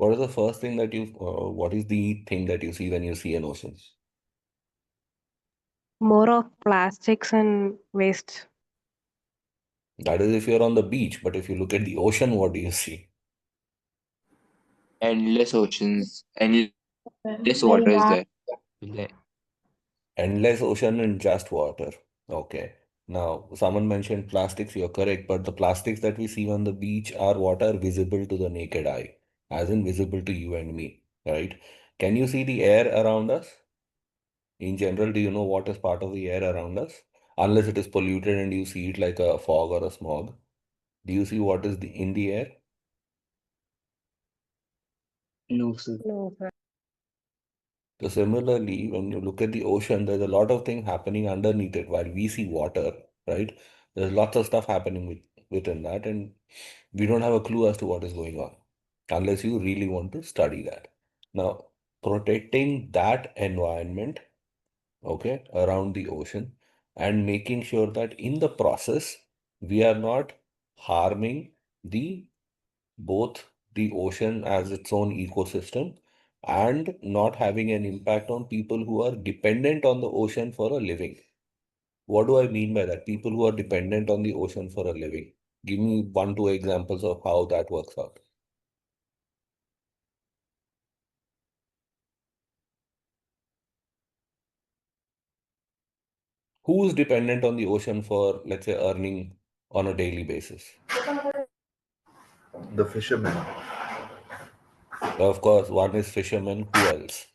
What is the first thing that what is the thing that you see when you see an ocean? More of plastics and waste. That is if you're on the beach, but if you look at the ocean, what do you see? Endless oceans, endless Very water is bad. there. Yeah. Endless ocean and just water. Okay. Now, someone mentioned plastics, you're correct, but the plastics that we see on the beach are what are visible to the naked eye, as in visible to you and me, right? Can you see the air around us? In general, do you know what is part of the air around us? Unless it is polluted and you see it like a fog or a smog. Do you see what is in the air? No, sir. No, sir. So similarly, when you look at the ocean, there's a lot of things happening underneath it. While we see water, right? There's lots of stuff happening within that, and we don't have a clue as to what is going on, unless you really want to study that. Now, protecting that environment, okay, around the ocean, and making sure that in the process, we are not harming the both the ocean as its own ecosystem and not having an impact on people who are dependent on the ocean for a living. What do I mean by that? People who are dependent on the ocean for a living. Give me one, two examples of how that works out. Who is dependent on the ocean for, let's say, earning on a daily basis? The fishermen. Of course, one is fishermen. Who else?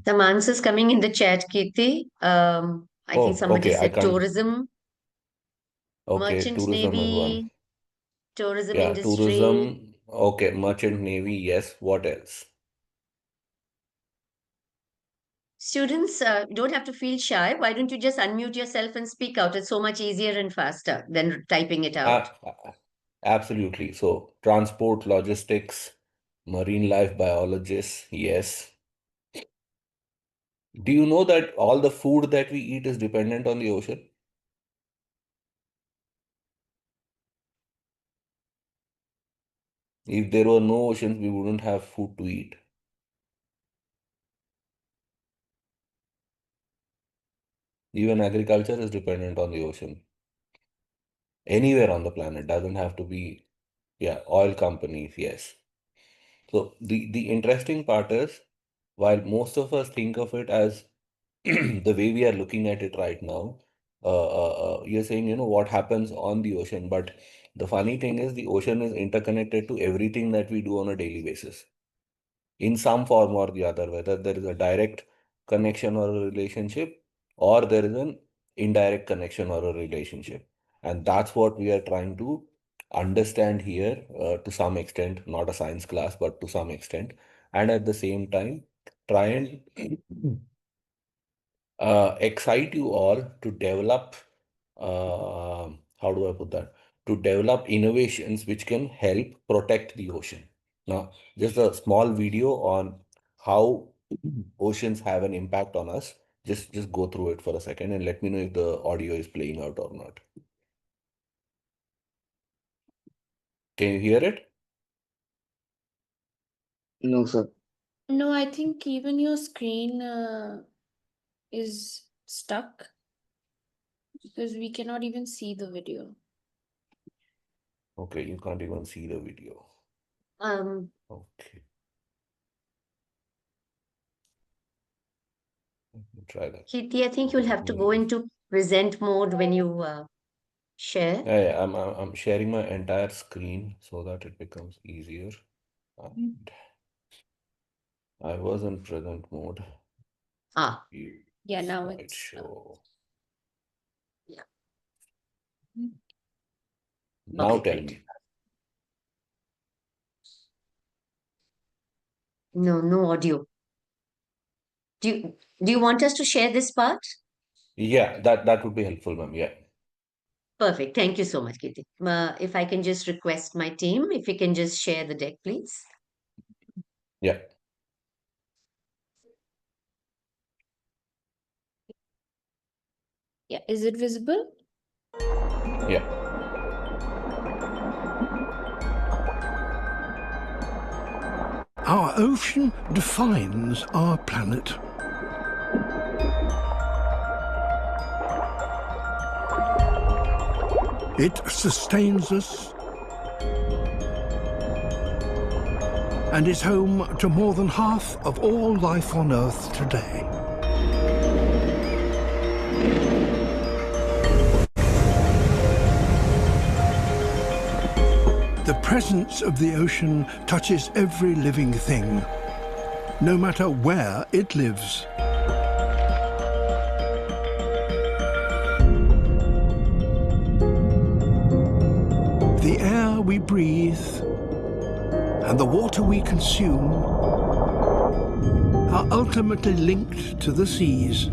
Some answers coming in the chat, Kirti. I think Oh, somebody okay. I said can't. tourism, Okay, merchant tourism is one. navy, tourism Yeah, industry. tourism. Okay, merchant navy. Yes. What else? Students, don't have to feel shy. Why don't you just unmute yourself and speak out? It's so much easier and faster than typing it out. Absolutely. So, transport, logistics, marine life biologists. Yes. Do you know that all the food that we eat is dependent on the ocean? If there were no oceans, we wouldn't have food to eat. Even agriculture is dependent on the ocean. Anywhere on the planet doesn't have to be, yeah, oil companies, yes. So the interesting part is, while most of us think of it as the way we are looking at it right now, you're saying, what happens on the ocean, but the funny thing is the ocean is interconnected to everything that we do on a daily basis in some form or the other, whether there is a direct connection or a relationship, or there is an indirect connection or a relationship. And that's what we are trying to understand here to some extent, not a science class, but to some extent. And at the same time, try and excite you all to develop, how do I put that? To develop innovations which can help protect the ocean. Now, just a small video on how oceans have an impact on us. Just go through it for a second and let me know if the audio is playing out or not. Can you hear it? No, sir. No, I think even your screen is stuck because we cannot even see the video. Okay, you can't even see the video. Okay, let me try that. Kirti, I think you'll have to go into present mode when you share. Yeah, I'm sharing my entire screen so that it becomes easier. And I was in present mode. Ah, Yeah, now it's Slideshow. yeah. Now Okay, tell great. me. No audio. Do you want us to share this part? Yeah, that would be helpful, ma'am. Yeah. Perfect. Thank you so much, Kirti. If I can just request my team, if we can just share the deck, please. Yeah. Yeah, is it visible? Yeah. Our ocean defines our planet. It sustains us and is home to more than half of all life on Earth today. The presence of the ocean touches every living thing, no matter where it lives. The air we breathe and the water we consume are ultimately linked to the seas.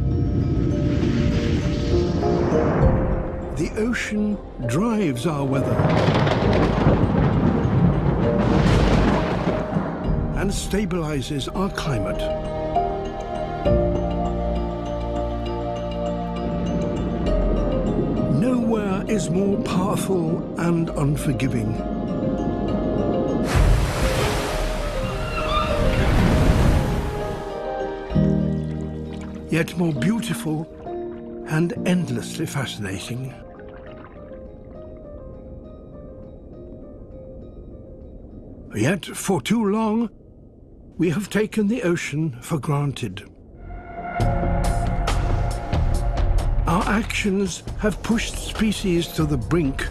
The ocean drives our weather and stabilizes our climate. Nowhere is more powerful and unforgiving. Yet more beautiful and endlessly fascinating. Yet, for too long, we have taken the ocean for granted. Our actions have pushed species to the brink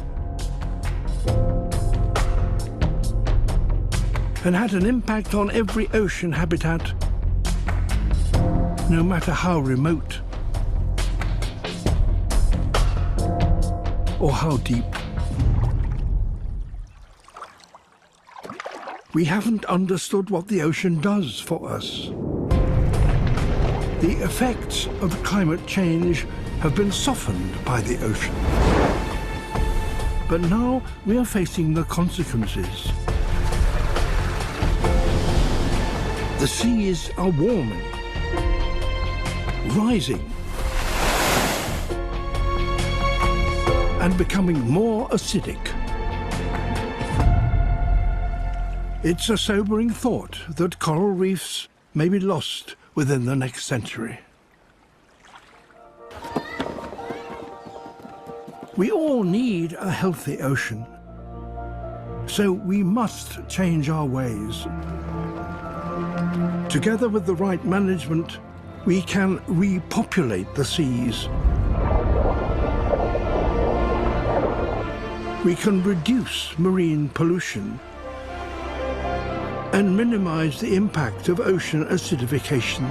and had an impact on every ocean habitat, no matter how remote or how deep. We haven't understood what the ocean does for us. The effects of climate change have been softened by the ocean. But now we are facing the consequences. The seas are warming, rising, and becoming more acidic. It's a sobering thought that coral reefs may be lost within the next century. We all need a healthy ocean, so we must change our ways. Together with the right management, we can repopulate the seas. We can reduce marine pollution and minimize the impact of ocean acidification.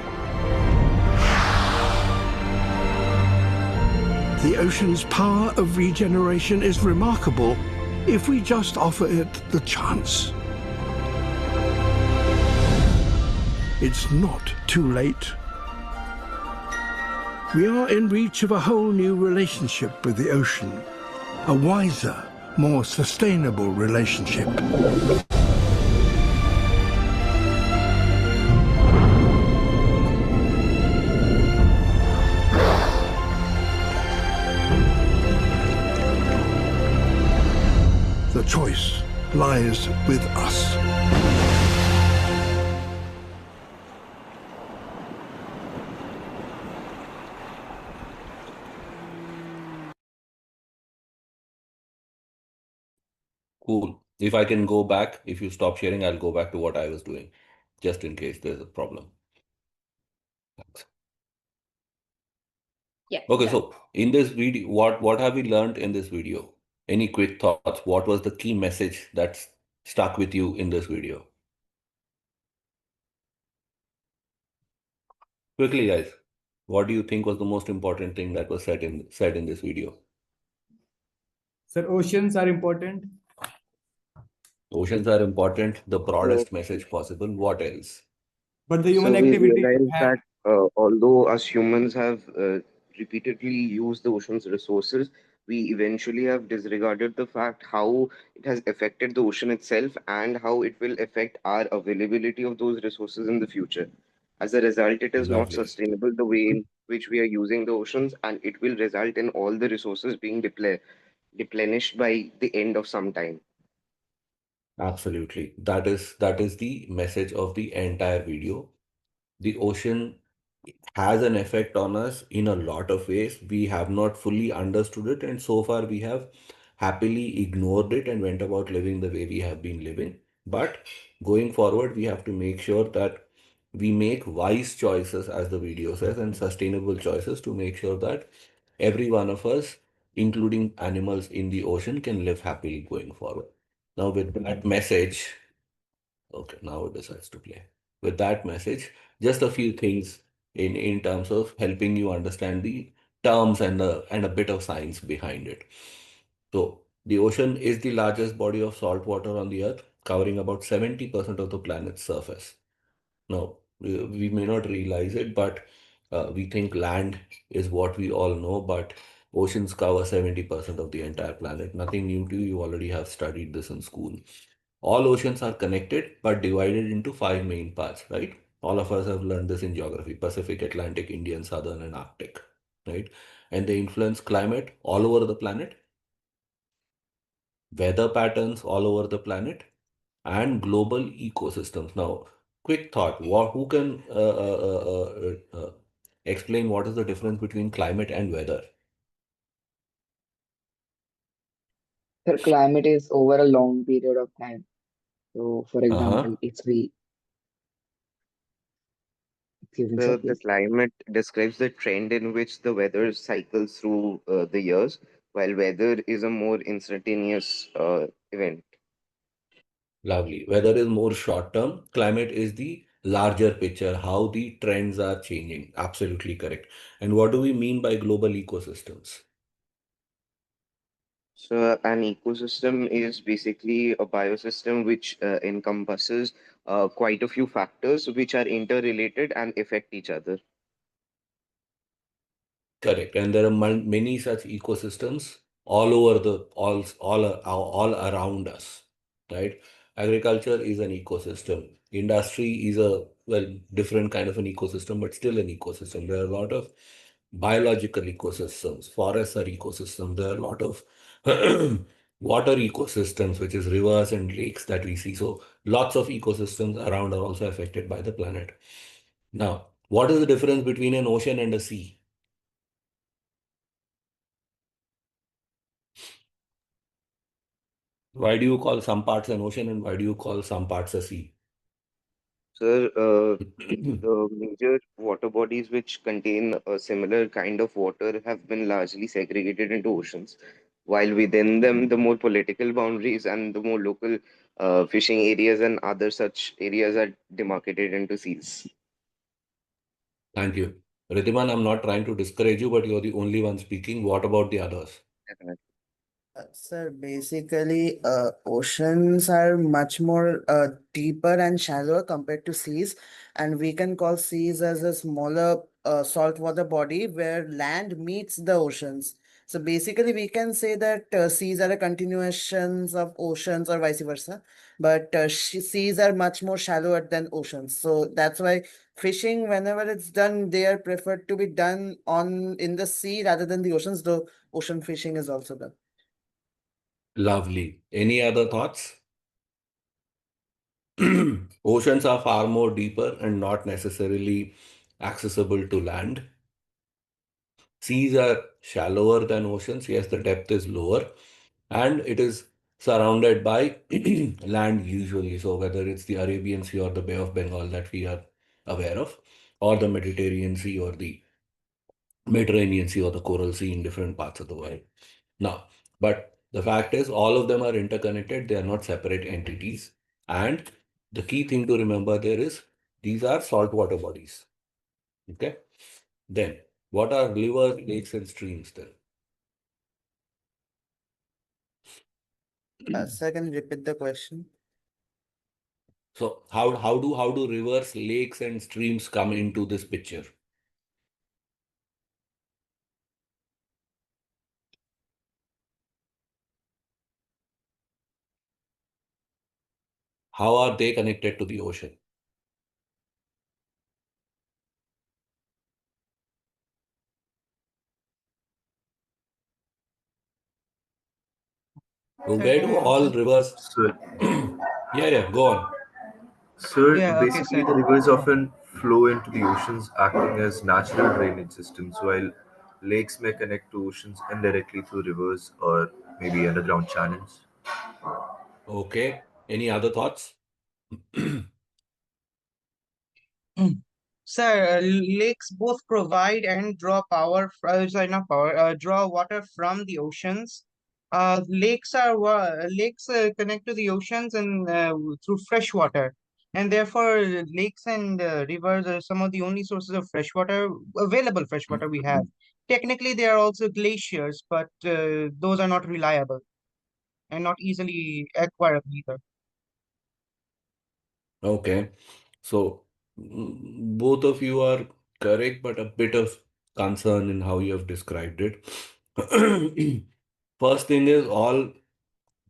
The ocean's power of regeneration is remarkable if we just offer it the chance. It's not too late. We are in reach of a whole new relationship with the ocean, a wiser, more sustainable relationship. The choice lies with us. Cool. If I can go back, if you stop sharing, I'll go back to what I was doing, just in case there's a problem. Thanks. Yeah. Okay, done. so in this video, what have we learned in this video? Any quick thoughts? What was the key message that's stuck with you in this video? Quickly, guys, what do you think was the most important thing that was said in this video? Sir, oceans are important. Oceans are important, the So, broadest message possible. What else? But the so human we activity realize have that although us humans have repeatedly used the ocean's resources, we eventually have disregarded the fact how it has affected the ocean itself and how it will affect our availability of those resources in the future. As a result, it is not Lovely. sustainable the way in which we are using the oceans, and it will result in all the resources being replenished by the end of some time. Absolutely. That is the message of the entire video. The ocean has an effect on us in a lot of ways. We have not fully understood it, and so far we have happily ignored it and went about living the way we have been living. But going forward, we have to make sure that we make wise choices, as the video says, and sustainable choices to make sure that every one of us, including animals in the ocean, can live happily going forward. Now, with that message, okay, now it decides to play. With that message, just a few things in terms of helping you understand the terms and a bit of science behind it. So, the ocean is the largest body of salt water on the earth, covering about 70% of the planet's surface. Now, we may not realize it, but we think land is what we all know, but oceans cover 70% of the entire planet. Nothing new to you. You already have studied this in school. All oceans are connected but divided into five main parts, right? All of us have learned this in geography: Pacific, Atlantic, Indian, Southern, and Arctic, right? And they influence climate all over the planet, weather patterns all over the planet, and global ecosystems. Now, quick thought: who can explain what is the difference between climate and weather? The climate is over a long period of time. So, for Uh-huh. example, if we, excuse me, sir, The please. climate describes the trend in which the weather cycles through the years, while weather is a more instantaneous event. Lovely. Weather is more short term. Climate is the larger picture, how the trends are changing. Absolutely correct. And what do we mean by global ecosystems? So, an ecosystem is basically a biosystem which encompasses quite a few factors which are interrelated and affect each other. Correct. And there are many such ecosystems all over all around us, right? Agriculture is an ecosystem. Industry is a, well, different kind of an ecosystem, but still an ecosystem. There are a lot of biological ecosystems. Forests are ecosystems. There are a lot of water ecosystems, which is rivers and lakes that we see. So lots of ecosystems around are also affected by the planet. Now, what is the difference between an ocean and a sea? Why do you call some parts an ocean and why do you call some parts a sea? So, the major water bodies which contain a similar kind of water have been largely segregated into oceans, while within them, the more political boundaries and the more local fishing areas and other such areas are demarcated into seas. Thank you. Ridhiman, I'm not trying to discourage you, but you're the only one speaking. What about the others? Sir, basically, oceans are much more deeper and shallower compared to seas, and we can call seas as a smaller saltwater body where land meets the oceans. So basically, we can say that seas are a continuations of oceans or vice versa, but seas are much more shallower than oceans. So that's why fishing, whenever it's done, they are preferred to be done on in the sea rather than the oceans, though ocean fishing is also done. Lovely. Any other thoughts? Oceans are far more deeper and not necessarily accessible to land. Seas are shallower than oceans. Yes, the depth is lower and it is surrounded by land usually. So whether it's the Arabian Sea or the Bay of Bengal that we are aware of, or the Mediterranean Sea or the Mediterranean Sea or the Coral Sea in different parts of the world. Now, but the fact is, all of them are interconnected. They are not separate entities. And the key thing to remember there is these are saltwater bodies. Okay. Then, what are rivers, lakes, and streams then? Sir, can you repeat the question? So, how do rivers, lakes, and streams come into this picture? How are they connected to the ocean? Sir, Where can do you all answer? rivers? So Yeah, go on. Sir, Yeah, okay, basically sir. the rivers often flow into the oceans acting as natural drainage systems, while lakes may connect to oceans indirectly through rivers or maybe underground channels. Okay. Any other thoughts? Mm. Sir, lakes both provide and draw power, sorry, not power, draw water from the oceans. Lakes connect to the oceans and through fresh water, and therefore lakes and rivers are some of the only sources of fresh water, available fresh water we have. Technically, there are also glaciers, but those are not reliable and not easily acquirable either. Okay. So both of you are correct, but a bit of concern in how you have described it. First thing is all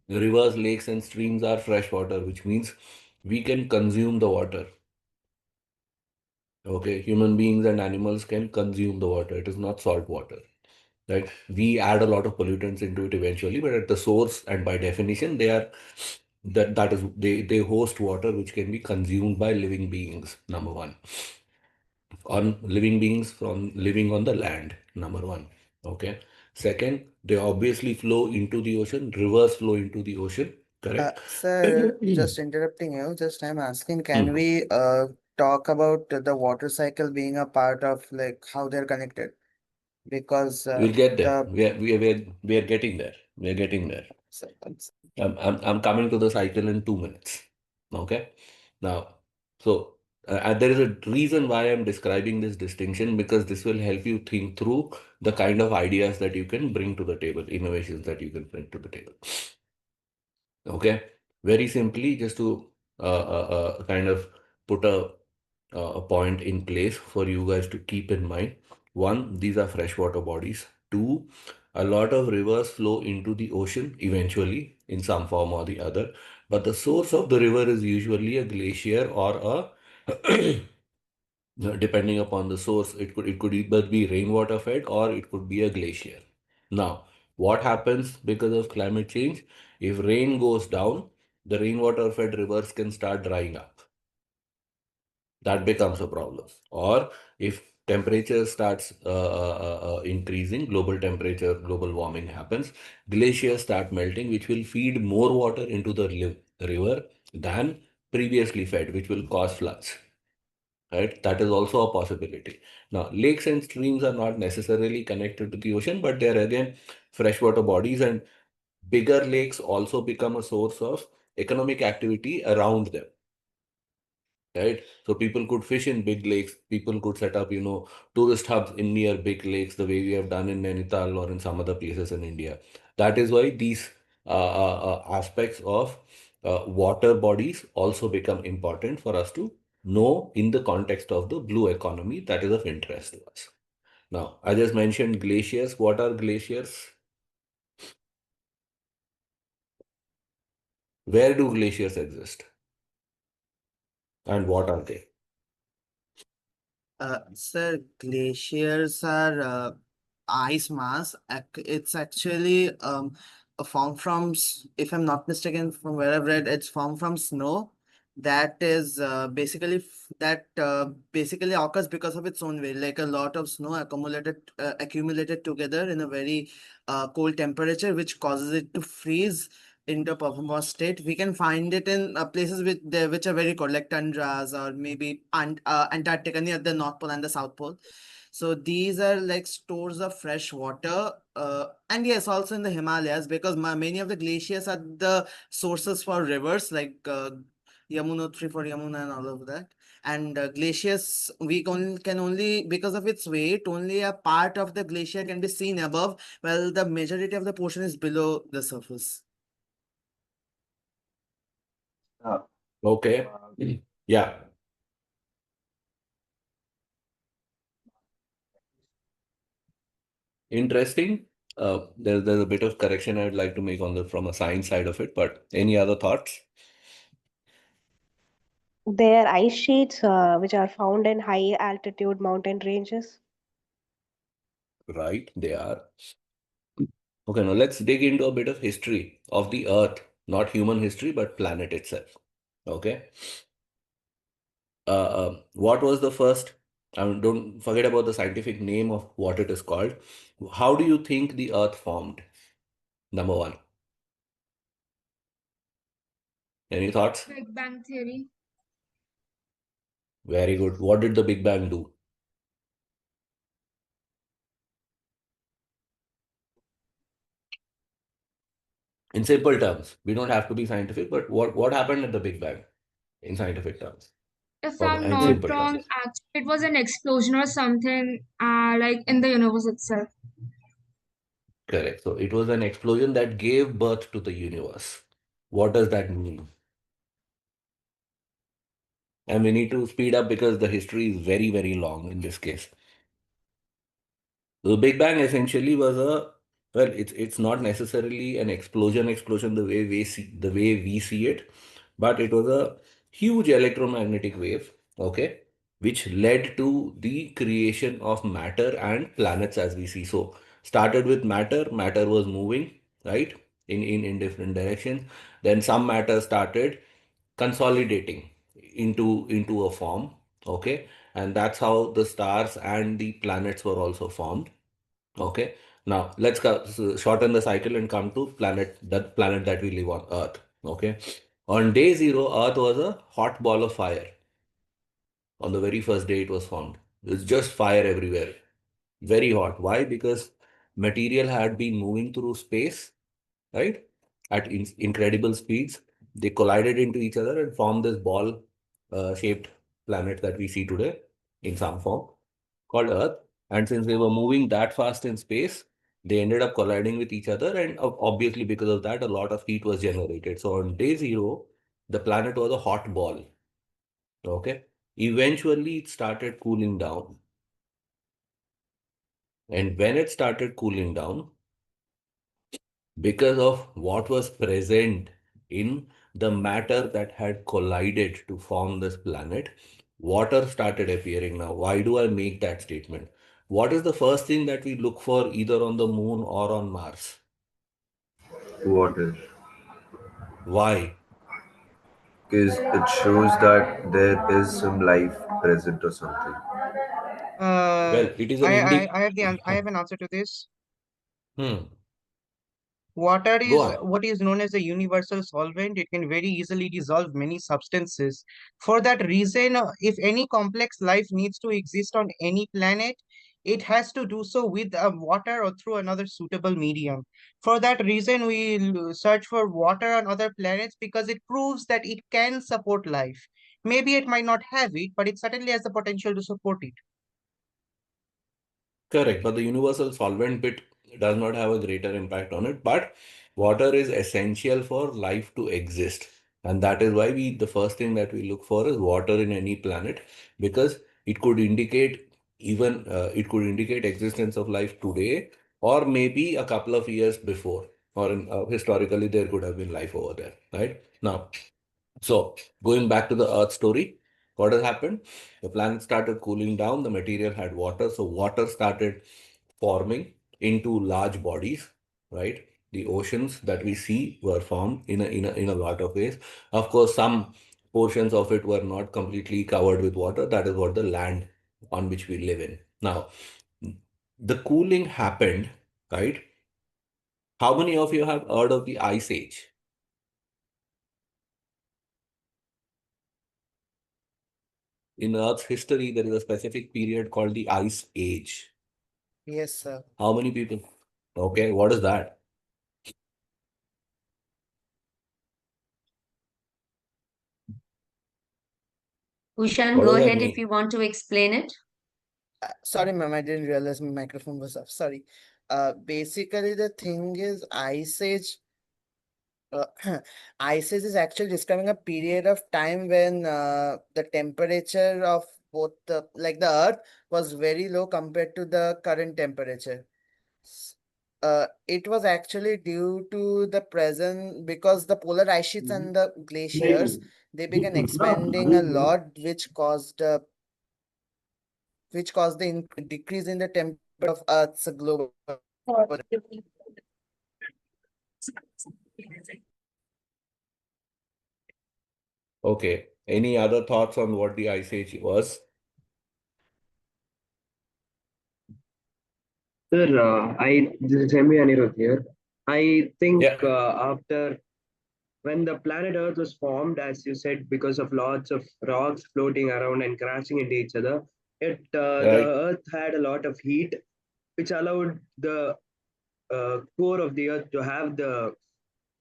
rivers, lakes, and streams are fresh water, which means we can consume the water. Okay, human beings and animals can consume the water. It is not salt water, right? We add a lot of pollutants into it eventually, but at the source and by definition, they are that is they host water which can be consumed by living beings. Number one, on living beings from living on the land. Number one, okay. Second, they obviously flow into the ocean. Rivers flow into the ocean. Correct. Sir, just interrupting you, just I'm asking, can Hmm. we talk about the water cycle being a part of like how they're connected? Because We'll get there. the We are getting there. We are getting there. so- I'm coming to the cycle in 2 minutes. Okay. Now, so there is a reason why I'm describing this distinction because this will help you think through the kind of ideas that you can bring to the table, innovations that you can bring to the table. Okay. Very simply, just to kind of put a point in place for you guys to keep in mind. One, these are freshwater bodies. Two, a lot of rivers flow into the ocean eventually in some form or the other, but the source of the river is usually a glacier or a depending upon the source, it could either be rainwater fed or it could be a glacier. Now, what happens because of climate change? If rain goes down, the rainwater fed rivers can start drying up. That becomes a problem. Or if temperature starts increasing, global temperature, global warming happens, glaciers start melting, which will feed more water into the river than previously fed, which will cause floods. Right? That is also a possibility. Now, lakes and streams are not necessarily connected to the ocean, but they are again freshwater bodies, and bigger lakes also become a source of economic activity around them. Right? So people could fish in big lakes. People could set up, tourist hubs in near big lakes, the way we have done in Nainital or in some other places in India. That is why these aspects of water bodies also become important for us to know in the context of the blue economy that is of interest to us. Now, I just mentioned glaciers. What are glaciers? Where do glaciers exist? And what are they? Sir, glaciers are ice mass. It's actually formed from, if I'm not mistaken, from where I've read, it's formed from snow. That is basically occurs because of its own weight, like a lot of snow accumulated together in a very cold temperature, which causes it to freeze into a permafrost state. We can find it in places which are very cold, like tundras or maybe Antarctica near the North Pole and the South Pole. So these are like stores of fresh water, and yes, also in the Himalayas because many of the glaciers are the sources for rivers like Yamunotri for Yamuna and all of that. And glaciers, can only because of its weight, only a part of the glacier can be seen above, while the majority of the portion is below the surface. Uh, Okay. Yeah. Interesting. There's a bit of correction I'd like to make on the from a science side of it, but any other thoughts? They are ice sheets which are found in high altitude mountain ranges. Right, they are. Okay, now let's dig into a bit of history of the Earth, not human history, but planet itself. Okay. What was the first? I mean, don't forget about the scientific name of what it is called. How do you think the Earth formed? Number one. Any thoughts? Big Bang Theory. Very good. What did the Big Bang do? In simple terms, we don't have to be scientific, but what happened at the Big Bang in scientific terms If or I'm in not simple wrong, terms? actually, it was an explosion or something, like in the universe itself. Correct. So it was an explosion that gave birth to the universe. What does that mean? And we need to speed up because the history is very, very long in this case. The Big Bang essentially was it's not necessarily an explosion the way we see it, but it was a huge electromagnetic wave, okay, which led to the creation of matter and planets as we see. So started with matter was moving, right, in different directions. Then some matter started consolidating into a form, okay, and that's how the stars and the planets were also formed. Okay. Now shorten the cycle and come to that planet that we live on, Earth. Okay. On day zero, Earth was a hot ball of fire. On the very first day it was formed. It's just fire everywhere. Very hot. Why? Because material had been moving through space, right? At incredible speeds. They collided into each other and formed this ball shaped planet that we see today in some form called Earth. And since they were moving that fast in space, they ended up colliding with each other. And obviously, because of that, a lot of heat was generated. So on day zero, the planet was a hot ball. Okay. Eventually, it started cooling down. And when it started cooling down, because of what was present in the matter that had collided to form this planet, water started appearing. Now, why do I make that statement? What is the first thing that we look for either on the moon or on Mars? Water. Why? Because it shows that there is some life present or something. Well, it is an I have an answer to this. Hmm. Water Go is on. what is known as a universal solvent. It can very easily dissolve many substances. For that reason, if any complex life needs to exist on any planet, it has to do so with water or through another suitable medium. For that reason, we search for water on other planets because it proves that it can support life. Maybe it might not have it, but it certainly has the potential to support it. Correct, but the universal solvent bit does not have a greater impact on it. But water is essential for life to exist, and that is why the first thing that we look for is water in any planet, because it could indicate it could indicate existence of life today, or maybe a couple of years before, or historically there could have been life over there, right? Now, so, going back to the Earth story, what has happened? The planet started cooling down, the material had water, so water started forming into large bodies, right? The oceans that we see were formed in a lot of ways. Of course, some portions of it were not completely covered with water. That is what the land on which we live in. Now, the cooling happened, right? How many of you have heard of the Ice Age? In Earth's history, there is a specific period called the Ice Age. Yes, sir. How many people? Okay, what is that? Ushan, What go does that ahead if mean? you want to explain it. Sorry, ma'am, I didn't realize my microphone was off. Sorry. Basically, the thing is, Ice Age. Uh, Ice Age is actually describing a period of time when the temperature of both the Earth was very low compared to the current temperature. S- it was actually due to the present because the polar ice sheets and the glaciers they began expanding a lot, which caused the decrease in the temperature of Earth's global. Okay. Any other thoughts on what the Ice Age was? Sir, this is M. Anirudh here. I think Yeah. after when the planet Earth was formed, as you said, because of lots of rocks floating around and crashing into each other, the Right. Earth had a lot of heat, which allowed the core of the Earth to have the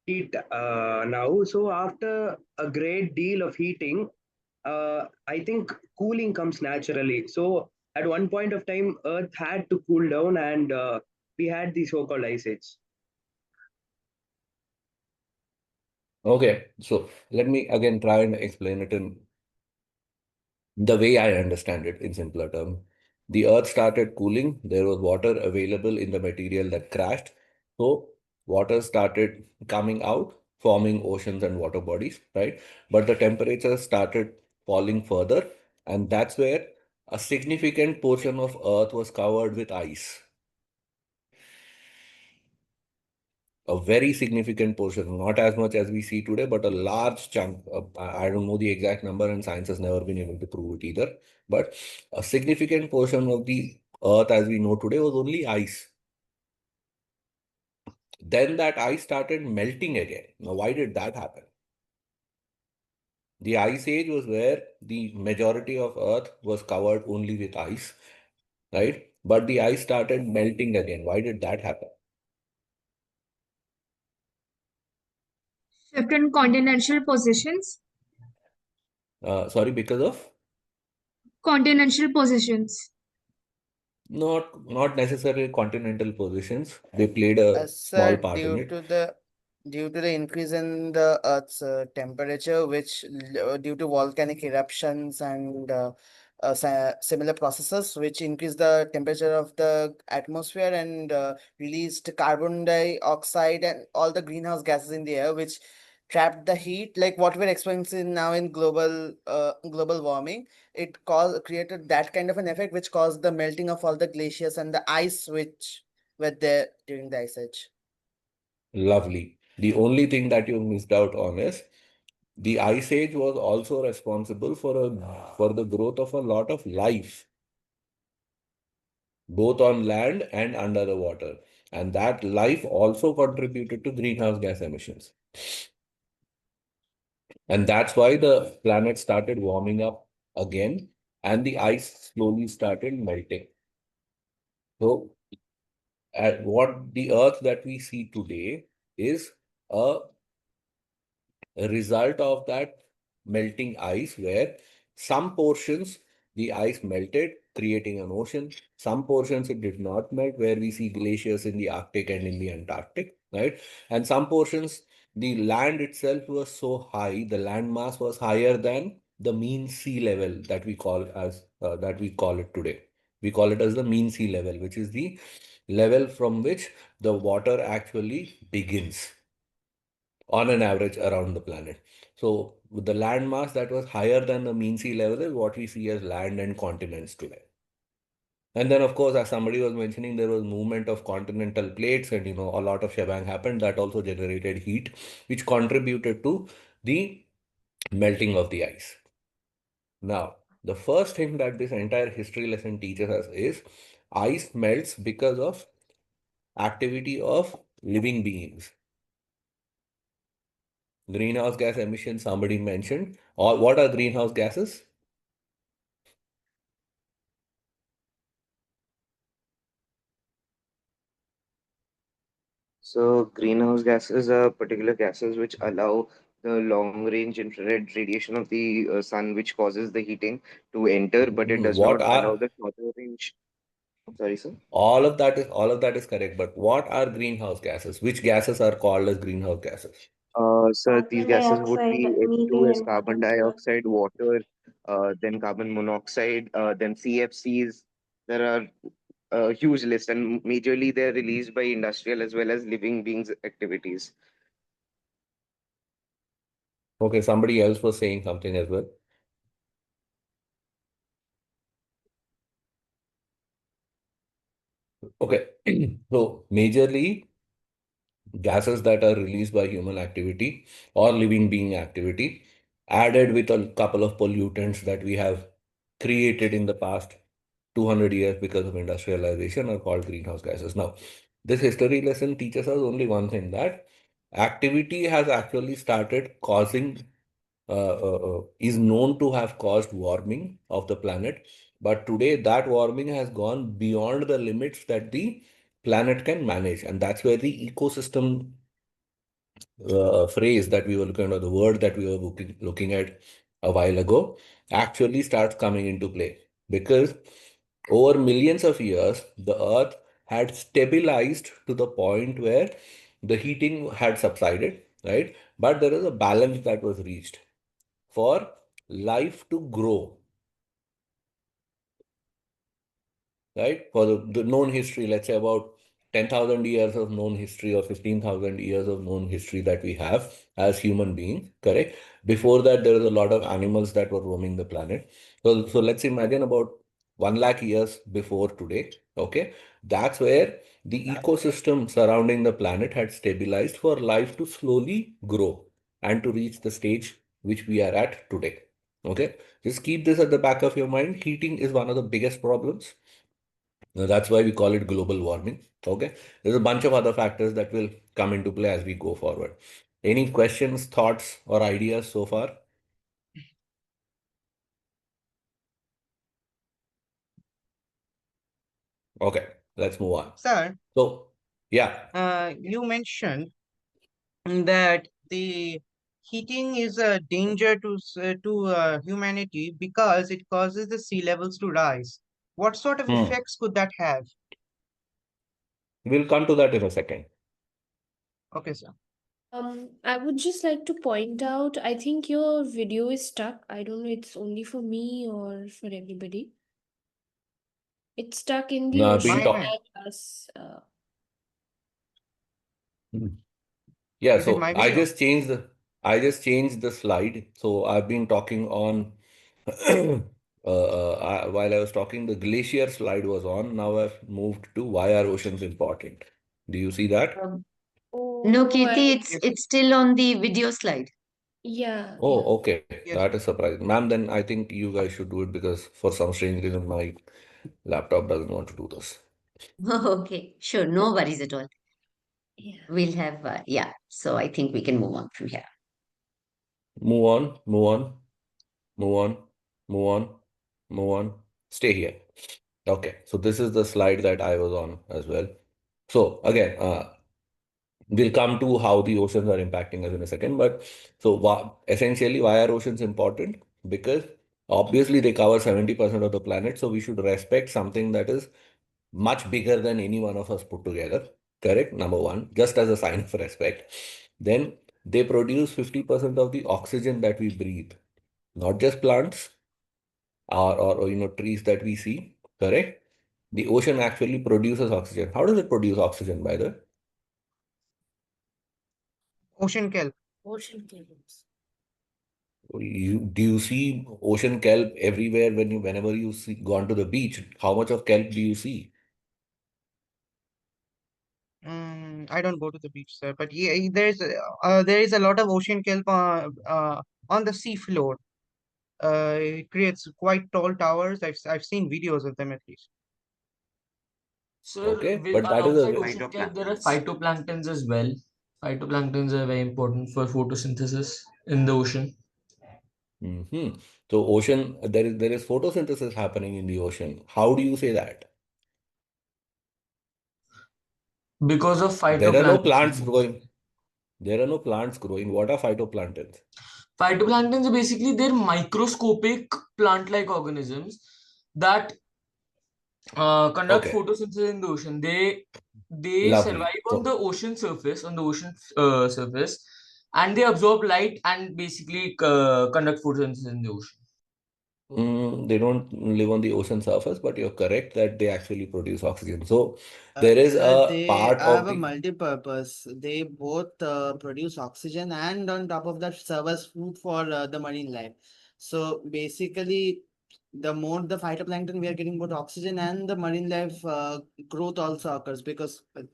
heat now. So after a great deal of heating, I think cooling comes naturally. So at one point of time, Earth had to cool down, and we had the so-called ice age. Okay. So let me again try and explain it in the way I understand it in simpler terms. The earth started cooling, there was water available in the material that crashed. So water started coming out, forming oceans and water bodies, right? But the temperature started falling further, and that's where a significant portion of earth was covered with ice. A very significant portion, not as much as we see today, but a large chunk. I don't know the exact number, and science has never been able to prove it either. But a significant portion of the Earth as we know today was only ice. Then that ice started melting again. Now, why did that happen? The Ice Age was where the majority of Earth was covered only with ice, right? But the ice started melting again. Why did that happen? Shift in continental positions. Sorry, because of? Continental positions. Not necessarily continental positions. They played a small Sir, part in it. due to the increase in the Earth's temperature, due to volcanic eruptions and similar processes, which increase the temperature of the atmosphere and released carbon dioxide and all the greenhouse gases in the air, which trapped the heat, like what we're experiencing now in global warming. It caused created that kind of an effect, which caused the melting of all the glaciers and the ice, which were there during the ice age. Lovely. The only thing that you missed out on is the Ice Age was also responsible for the growth of a lot of life, both on land and under the water. And that life also contributed to greenhouse gas emissions. And that's why the planet started warming up again and the ice slowly started melting. So, what the Earth that we see today is a a result of that melting ice, where some portions the ice melted, creating an ocean. Some portions it did not melt, where we see glaciers in the Arctic and in the Antarctic, right? And some portions the land itself was so high, the land mass was higher than the mean sea level that we call it today. We call it as the mean sea level, which is the level from which the water actually begins on an average around the planet. So with the land mass that was higher than the mean sea level is what we see as land and continents today. And then, of course, as somebody was mentioning, there was movement of continental plates, and a lot of shebang happened that also generated heat, which contributed to the melting of the ice. Now, the first thing that this entire history lesson teaches us is ice melts because of activity of living beings. Greenhouse gas emissions, somebody mentioned. Or what are greenhouse gases? So greenhouse gases are particular gases which allow the long range infrared radiation of the sun, which causes the heating to enter, but it does What not allow are the shorter range. Sorry, sir. all of that is correct, but what are greenhouse gases? Which gases are called as greenhouse gases? So these Carbon gases would dioxide, be H2 as methane, carbon dioxide, water, then carbon monoxide, then CFCs. There are a huge list, and majorly they're released by industrial as well as living beings activities. Okay, somebody else was saying something as well. Okay, so majorly gases that are released by human activity or living being activity added with a couple of pollutants that we have created in the past 200 years because of industrialization are called greenhouse gases. Now, this history lesson teaches us only one thing, that activity has actually started causing, is known to have caused warming of the planet. But today, that warming has gone beyond the limits that the planet can manage. And that's where the ecosystem phrase that we were looking at, the word that we were looking at a while ago, actually starts coming into play. Because over millions of years, the Earth had stabilized to the point where the heating had subsided, right? But there is a balance that was reached for life to grow, right? For the known history, let's say about 10,000 years of known history or 15,000 years of known history that we have as human beings, correct? Before that, there was a lot of animals that were roaming the planet. So let's imagine about 1 lakh years before today, okay? That's where the ecosystem surrounding the planet had stabilized for life to slowly grow and to reach the stage which we are at today, okay? Just keep this at the back of your mind. Heating is one of the biggest problems. That's why we call it global warming. Okay. There's a bunch of other factors that will come into play as we go forward. Any questions, thoughts, or ideas so far? Okay, let's move on. Sir, So, yeah. you mentioned that the heating is a danger to humanity because it causes the sea levels to rise. What sort of Hmm. effects could that have? We'll come to that in a second. Okay, sir. I would just like to point out, I think your video is stuck. I don't know, it's only for me or for everybody. It's stuck in the Now, I've been My, ocean my. talking. and us. Yeah, Is it so my video? I just changed the slide. So I've been talking on while I was talking, the glacier slide was on. Now I've moved to why are oceans important? Do you see that? No, Oh, Kirti, it's still on the video slide. yeah, Oh, yeah. okay. Yes, That sir. is surprising. Ma'am, then I think you guys should do it because for some strange reason my laptop doesn't want to do this. Okay, sure, no worries at all. Yeah. We'll have, yeah, so I think we can move on from here. Move on, move on, move on, move on, move on. Stay here. Okay, so this is the slide that I was on as well. So again, we'll come to how the oceans are impacting us in a second. But so essentially, why are oceans important? Because obviously they cover 70% of the planet. So we should respect something that is much bigger than any one of us put together. Correct? Number one, just as a sign of respect. Then they produce 50% of the oxygen that we breathe, not just plants or trees that we see. Correct? The ocean actually produces oxygen. How does it produce oxygen, by the way? Ocean kelp. Ocean cables. Do you see ocean kelp everywhere whenever you see gone to the beach? How much of kelp do you see? I don't go to the beach, sir, but yeah, there is a lot of ocean kelp on the sea floor. It creates quite tall towers. I've seen videos of them at least. Sir, Okay, with but that is alongside a ocean kelp, there are Phytoplanktons. phytoplanktons as well. Phytoplanktons are very important for photosynthesis in the ocean. hmm. So ocean, there is photosynthesis happening in the ocean. How do you say that? Because of There are no plants phytoplankton. growing. There are no plants growing. What are phytoplanktons? Phytoplanktons are basically they're microscopic plant-like organisms that conduct Okay, photosynthesis in the ocean. They lovely. survive on the So ocean surface, surface, and they absorb light and basically conduct photosynthesis in the ocean. they don't live on the ocean surface, but you're correct that they actually produce oxygen. So there is Sir, a they part have of a the multi-purpose. They both produce oxygen and on top of that serve as food for the marine life. So basically, the more the phytoplankton we are getting both oxygen and the marine life growth also occurs because, as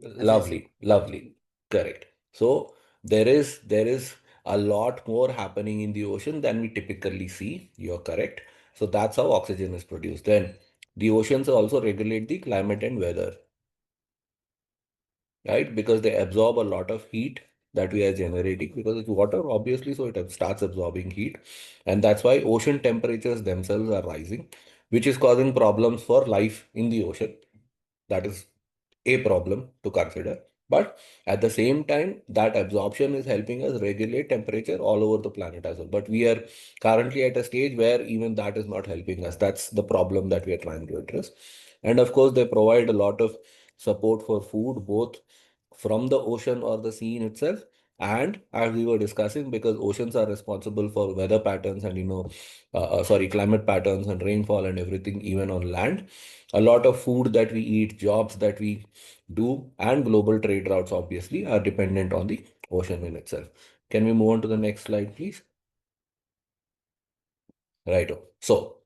I said. lovely, lovely, correct. So there is a lot more happening in the ocean than we typically see. You're correct. So that's how oxygen is produced. Then the oceans also regulate the climate and weather, right? Because they absorb a lot of heat that we are generating because it's water, obviously, so it starts absorbing heat. And that's why ocean temperatures themselves are rising, which is causing problems for life in the ocean. That is a problem to consider. But at the same time, that absorption is helping us regulate temperature all over the planet as well. But we are currently at a stage where even that is not helping us. That's the problem that we are trying to address. And of course, they provide a lot of support for food, both from the ocean or the sea in itself. And as we were discussing, because oceans are responsible for weather patterns and, sorry, climate patterns and rainfall and everything, even on land, a lot of food that we eat, jobs that we do, and global trade routes obviously are dependent on the ocean in itself. Can we move on to the next slide, please? Right. So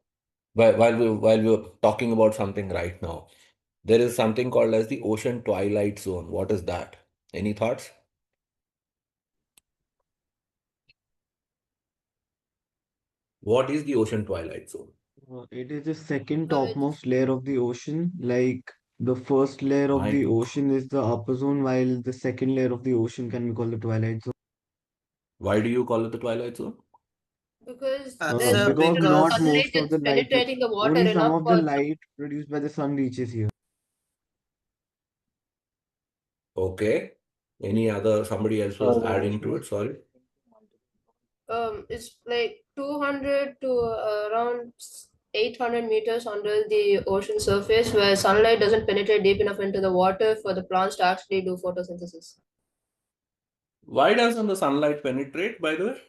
while we're talking about something right now, there is something called as the ocean twilight zone. What is that? Any thoughts? What is the ocean twilight zone? It is the second Uh, topmost layer of the ocean. Like the first layer of Why? the ocean is the upper zone, while the second layer of the ocean can be called the twilight zone. Why do you call it the twilight zone? because there's So Because enough not because sunlight most of that's the light, penetrating the water only some enough of the for. light produced by the sun reaches here. Okay. Any other, somebody else was adding to it? Sorry. It's like 200 to around 800 meters under the ocean surface where sunlight doesn't penetrate deep enough into the water for the plants to actually do photosynthesis. Why doesn't the sunlight penetrate, by the way?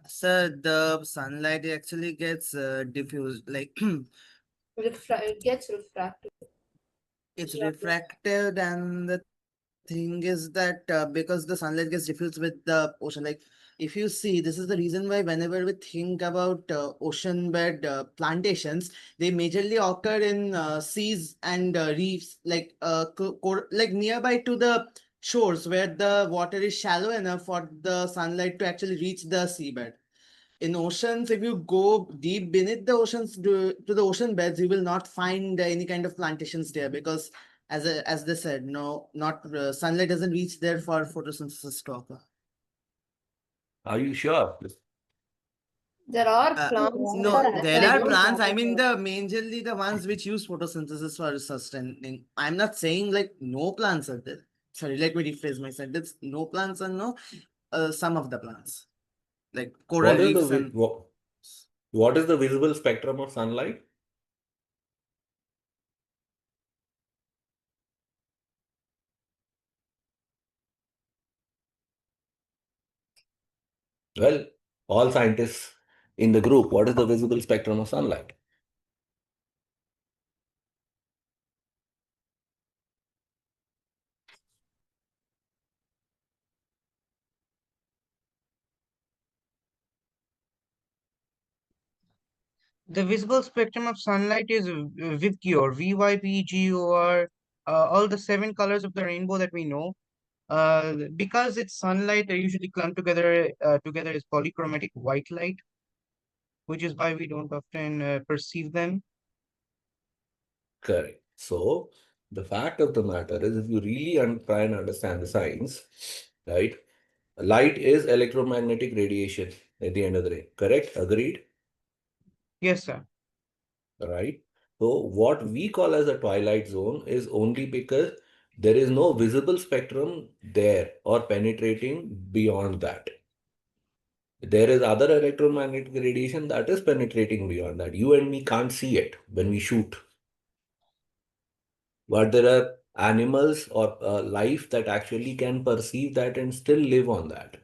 So the sunlight actually gets diffused, like It gets refracted. it's refracted, and the thing is that because the sunlight gets diffused with the ocean, like if you see, this is the reason why whenever we think about ocean bed plantations, they majorly occur in seas and reefs, like like nearby to the shores where the water is shallow enough for the sunlight to actually reach the seabed. In oceans, if you go deep beneath the oceans to the ocean beds, you will not find any kind of plantations there because, as they said, no, not sunlight doesn't reach there for photosynthesis to occur. Are you sure? There are Uh, plants no, there, but there they are don't. plants. I mean, the majorly the ones which use photosynthesis for sustaining. I'm not saying like no plants are there. Sorry, let me rephrase my sentence. No plants are no. Some of the plants, like coral What is reefs and what is the visible spectrum of sunlight? Well, all scientists in the group, what is the visible spectrum of sunlight? The visible spectrum of sunlight is VYPGOR, VYPGOR, all the seven colors of the rainbow that we know. Because it's sunlight, they usually clump together as polychromatic white light, which is why we don't often perceive them. Correct. So the fact of the matter is, if you really try and understand the science, right? Light is electromagnetic radiation at the end of the day. Correct? Agreed? Yes, sir. Right? So what we call as a twilight zone is only because there is no visible spectrum there or penetrating beyond that. There is other electromagnetic radiation that is penetrating beyond that. You and me can't see it when we shoot. But there are animals or life that actually can perceive that and still live on that.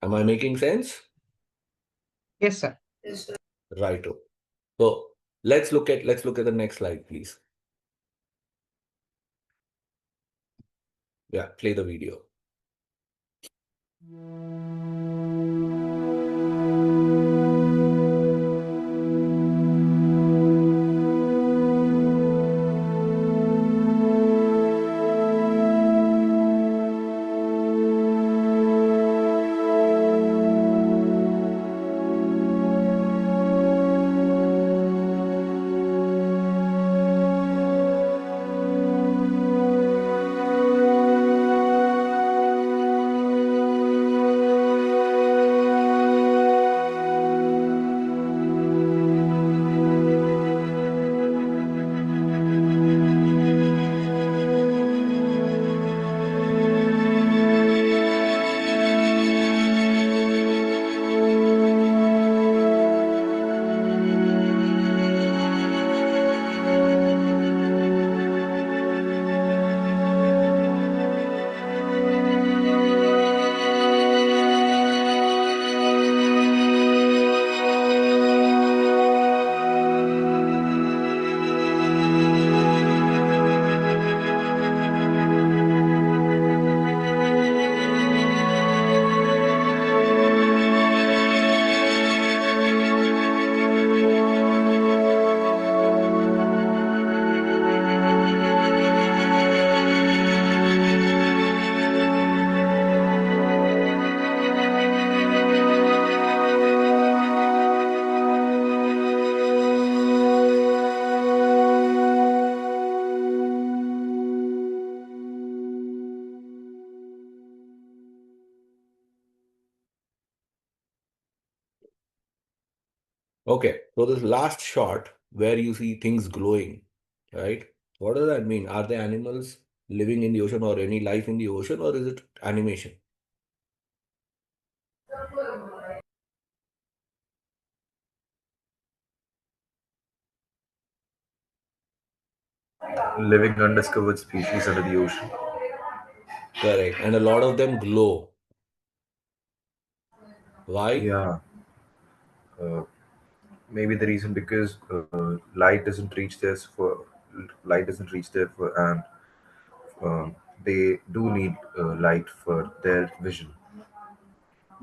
Am I making sense? Yes, sir. Right. So let's look at the next slide, please. Yeah, play the video. Okay, so this last shot where you see things glowing, right? What does that mean? Are there animals living in the ocean or any life in the ocean, or is it animation? Living undiscovered species under the ocean. Correct. And a lot of them glow. Why? Yeah, uh, maybe the reason because light doesn't reach there for, and they do need light for their vision.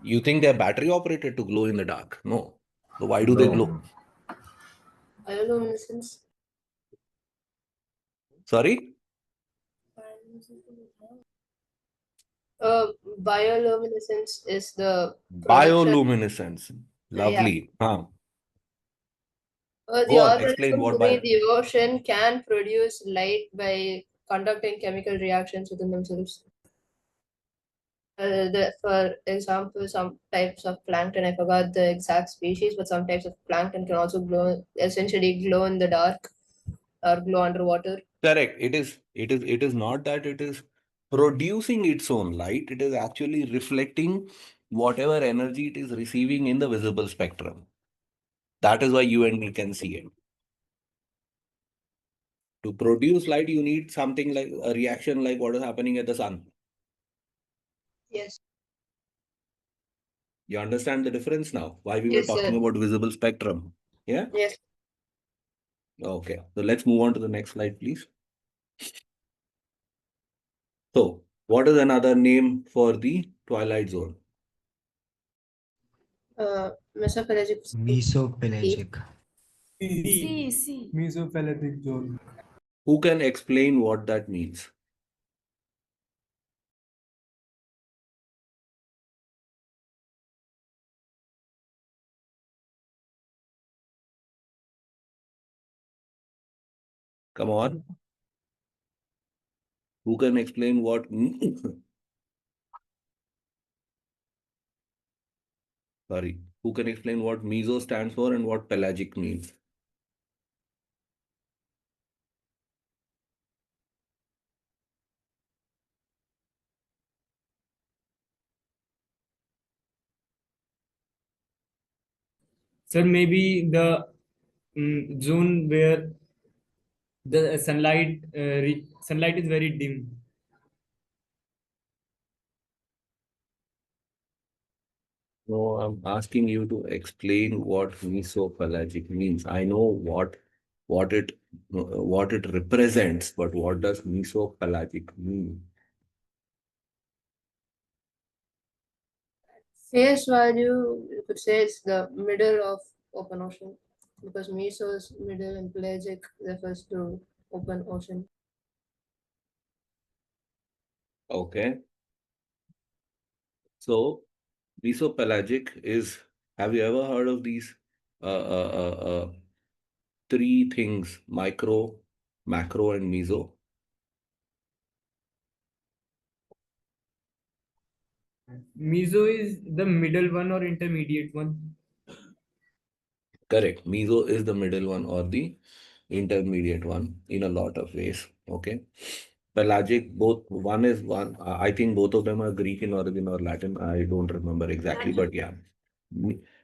You think they're battery operated to glow in the dark? No. So why do they glow? No, Bioluminescence. Sorry? Uh, Bioluminescence is the production. Bioluminescence. Yeah. Lovely. Huh. The Go on, explain organisms what beneath the ocean can produce light by conducting chemical reactions within themselves. For example, some types of plankton, I forgot the exact species, but some types of plankton can also essentially glow in the dark or glow underwater. Correct. It is not that it is producing its own light. It is actually reflecting whatever energy it is receiving in the visible spectrum. That is why you and me can see it. To produce light, you need something like a reaction like what is happening at the sun. Yes. You understand the difference now? Why we were Yes, talking sir. about visible spectrum. Yeah? Yes. Okay. So let's move on to the next slide, please. So, what is another name for the twilight zone? Mesopelagic. Mesopelagic. Mesopelagic zone. Who can explain what that means? Come on. Who can explain what? Sorry. Who can explain what meso stands for and what pelagic means? Sir, maybe the zone where the sunlight is very dim. No, I'm asking you to explain what mesopelagic means. I know what it represents, but what does mesopelagic mean? Face value, you could say it's the middle of open ocean because meso is middle and pelagic refers to open ocean. Okay. So mesopelagic is, have you ever heard of these three things, micro, macro, and meso? Meso is the middle one or intermediate one. Correct. Meso is the middle one or the intermediate one in a lot of ways. Okay. Pelagic, both one is one. I think both of them are Greek in origin or Latin. I don't remember exactly, but yeah.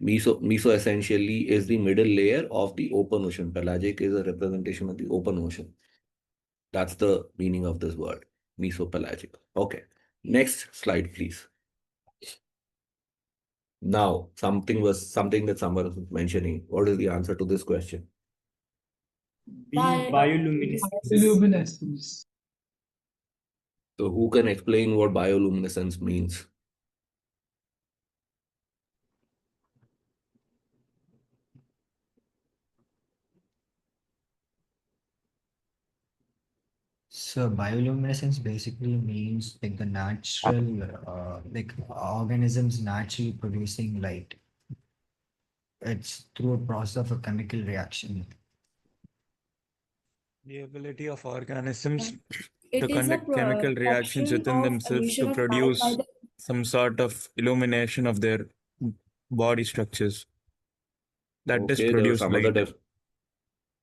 Meso essentially is the middle layer of the open ocean. Pelagic is a representation of the open ocean. That's the meaning of this word, mesopelagic. Okay. Next slide, please. Now, something that someone was mentioning. What is the answer to this question? Bioluminescence. So, who can explain what bioluminescence means? So bioluminescence basically means like the natural, like organisms naturally producing light. It's through a process of a chemical reaction. The ability of organisms to It is a conduct chemical reactions production within of themselves emission to of light by produce the some sort of illumination of their body structures. that is Okay, there was produce some other light.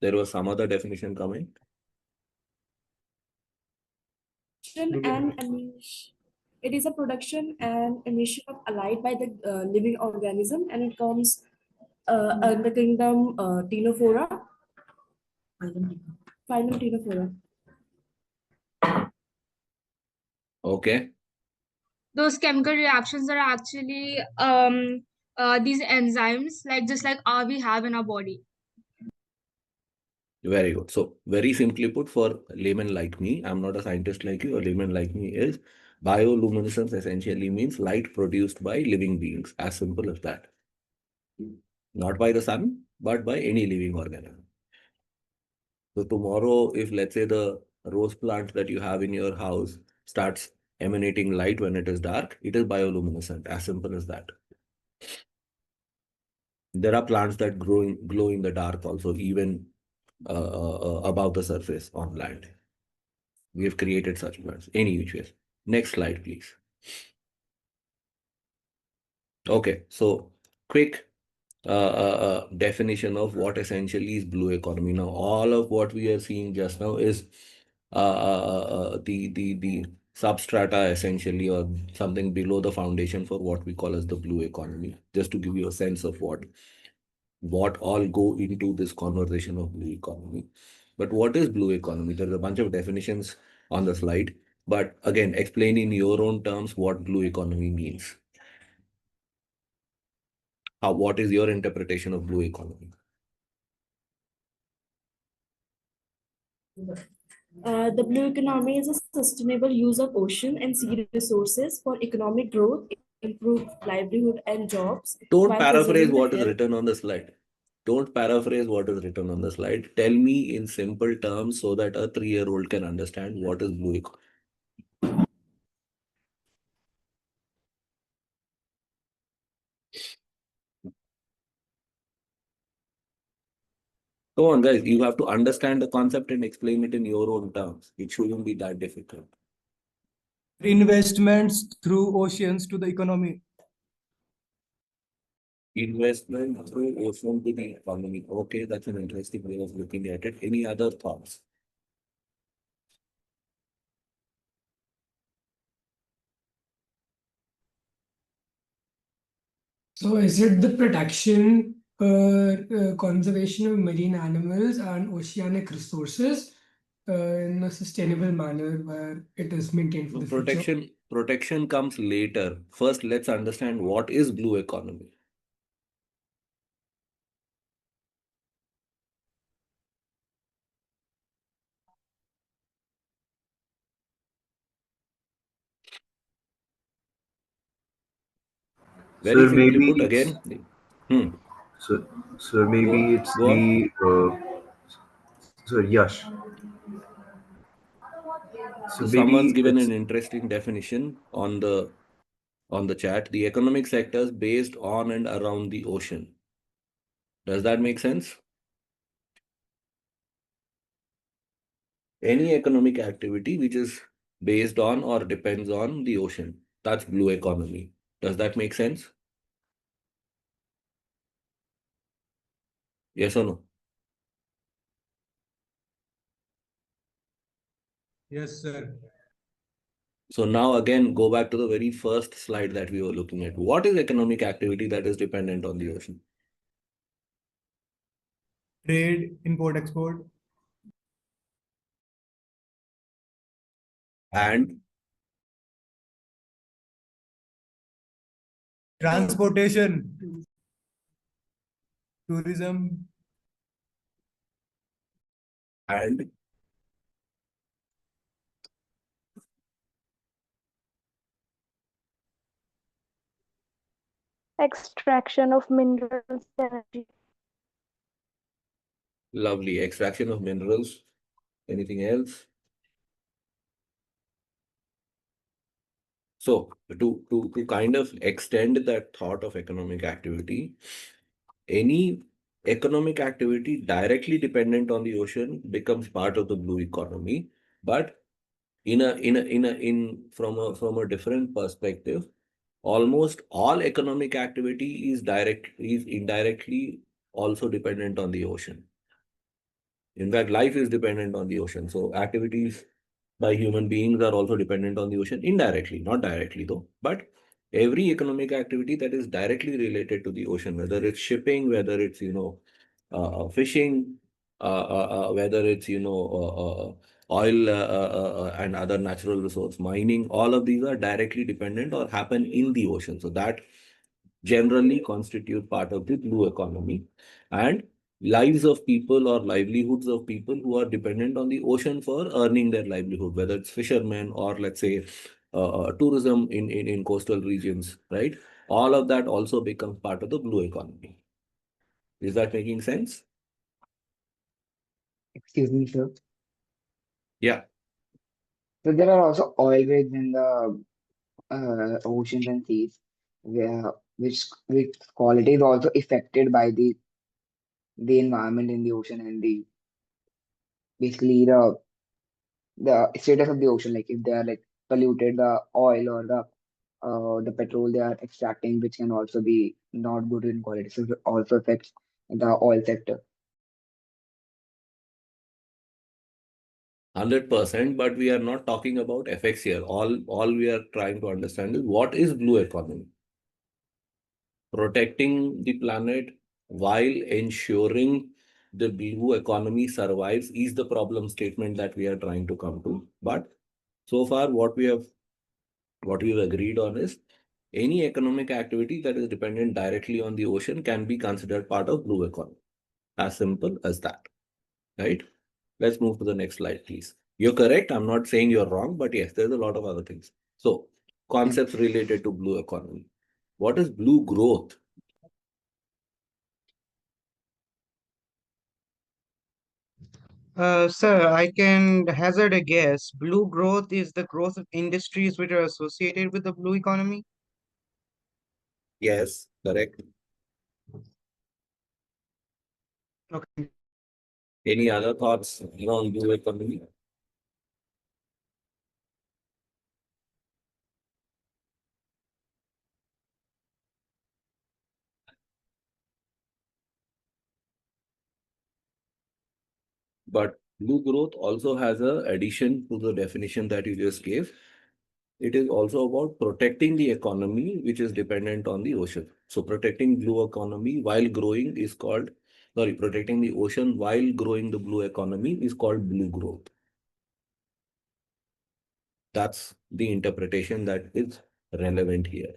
there was some other definition coming. And emission. It is a production and emission of light by the living organism, and it comes under the kingdom Ctenophora, phylum Ctenophora. Okay. Those chemical reactions are actually these enzymes, like just like we have in our body. Very good. So, very simply put, for a layman like me, I'm not a scientist like you, a layman like me is bioluminescence essentially means light produced by living beings. As simple as that. Not by the sun, but by any living organism. So, tomorrow, if let's say the rose plant that you have in your house starts emanating light when it is dark, it is bioluminescent. As simple as that. There are plants that glow in the dark also, even above the surface on land. We have created such plants. Any which ways. Next slide, please. Okay, so quick definition of what essentially is blue economy. Now, all of what we are seeing just now is the substrata essentially, or something below the foundation for what we call as the blue economy. Just to give you a sense of what all go into this conversation of blue economy. But what is blue economy? There's a bunch of definitions on the slide. But again, explain in your own terms what blue economy means. What is your interpretation of blue economy? The blue economy is a sustainable use of ocean and sea resources for economic growth, improved livelihood and jobs, Don't while paraphrase preserving the what is health. written on the slide. Don't paraphrase what is written on the slide. Tell me in simple terms so that a 3-year-old can understand what is blue economy. Come on, guys. You have to understand the concept and explain it in your own terms. It shouldn't be that difficult. Investments through oceans to the economy. Investment through ocean to the economy. Okay, that's an interesting way of looking at it. Any other thoughts? So is it the protection conservation of marine animals and oceanic resources in a sustainable manner where it is maintained for No, the future? protection comes later. First, let's understand what is blue economy. Very So simply maybe put, it's again. Hmm. so so maybe it's Go on. the so Yash. So So someone's maybe given it's an interesting definition on the chat. The economic sectors based on and around the ocean. Does that make sense? Any economic activity which is based on or depends on the ocean. That's blue economy. Does that make sense? Yes or no? Yes, sir. So now again, go back to the very first slide that we were looking at. What is economic activity that is dependent on the ocean? Trade, import, export. And Transportation, tourism, and Extraction of minerals, energy. lovely extraction of minerals. Anything else? So to kind of extend that thought of economic activity, any economic activity directly dependent on the ocean becomes part of the blue economy. But in from a different perspective, almost all economic activity is indirectly also dependent on the ocean. In fact, life is dependent on the ocean. So activities by human beings are also dependent on the ocean indirectly, not directly though. But every economic activity that is directly related to the ocean, whether it's shipping, whether it's fishing, whether it's oil and other natural resource mining, all of these are directly dependent or happen in the ocean. So that generally constitute part of the blue economy, and lives of people or livelihoods of people who are dependent on the ocean for earning their livelihood, whether it's fishermen or let's say tourism in coastal regions, right? All of that also becomes part of the blue economy. Is that making sense? Excuse me, sir. Yeah. So there are also oil rigs in the oceans and seas, where which quality is also affected by the environment in the ocean and the basically the status of the ocean. Like if they are like polluted, the oil or the petrol they are extracting, which can also be not good in quality, so it also affects the oil sector. 100%, but we are not talking about effects here. All we are trying to understand is what is blue economy. Protecting the planet while ensuring the blue economy survives is the problem statement that we are trying to come to. But so far, what we've agreed on is any economic activity that is dependent directly on the ocean can be considered part of blue economy. As simple as that, right? Let's move to the next slide, please. You're correct. I'm not saying you're wrong, but yes, there's a lot of other things. So, concepts related to blue economy. What is blue growth? Sir, I can hazard a guess. Blue growth is the growth of industries which are associated with the blue economy. Yes, correct. Okay. Any other thoughts around blue economy? But blue growth also has a addition to the definition that you just gave. It is also about protecting the economy, which is dependent on the ocean. So protecting blue economy while growing is called, sorry, protecting the ocean while growing the blue economy is called blue growth. That's the interpretation that is relevant here.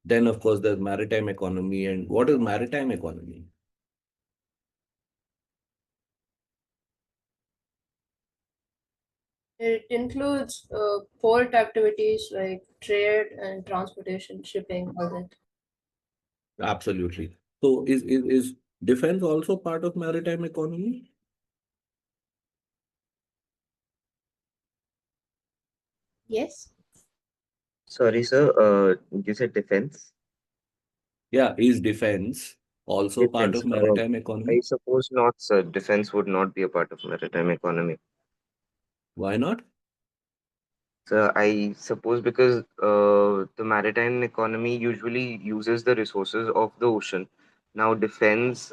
Then, of course, there's maritime economy. And what is maritime economy? It includes port activities like trade and transportation, shipping, all that. Absolutely. So is defense also part of maritime economy? Yes. Sorry, sir. You said defense? Yeah, is defense also part Defense. of maritime economy? I suppose not, sir. Defense would not be a part of maritime economy. Why not? So I suppose because the maritime economy usually uses the resources of the ocean. Now, defense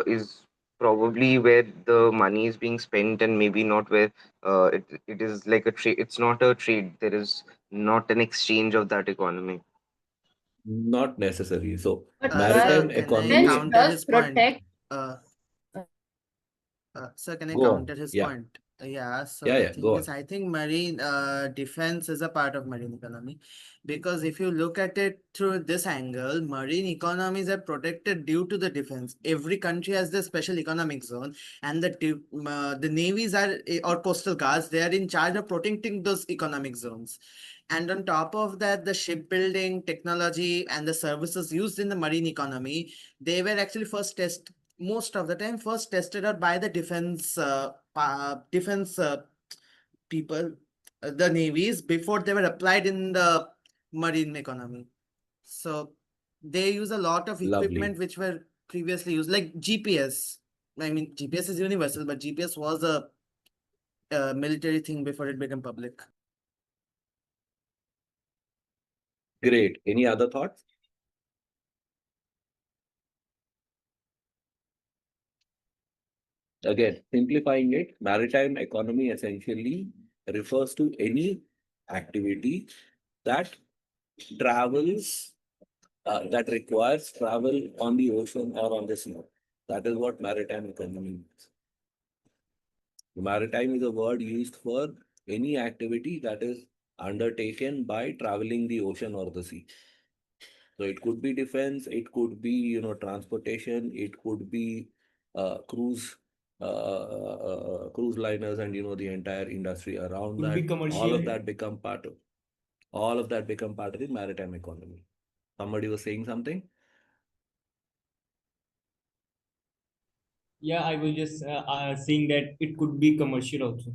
is probably where the money is being spent, and maybe not where it is like a trade. It's not a trade. There is not an exchange of that economy. Not necessary. So But Sir, maritime can I defense economy, counter does his point? protect. Sir, can I go on. counter his Yeah. point? Yeah, so Yeah, the yeah, thing go is, on. I think marine defense is a part of marine economy, because if you look at it through this angle, marine economies are protected due to the defense. Every country has their special economic zone, and the navies are or coastal guards. They are in charge of protecting those economic zones. And on top of that, the shipbuilding technology and the services used in the marine economy, they were actually most of the time first tested out by the defense people, the navies, before they were applied in the marine economy. So they use a lot of Lovely. equipment which were previously used, like GPS. I mean, GPS is universal, but GPS was a military thing before it became public. Great. Any other thoughts? Again, simplifying it, maritime economy essentially refers to any activity that travels, that requires travel on the ocean or on the sea. That is what maritime economy means. Maritime is a word used for any activity that is undertaken by traveling the ocean or the sea. So it could be defense, it could be transportation, it could be cruise liners, and the entire industry around Could be that. All of commercial. that become part of the maritime economy. Somebody was saying something. Yeah, I was just saying that it could be commercial also.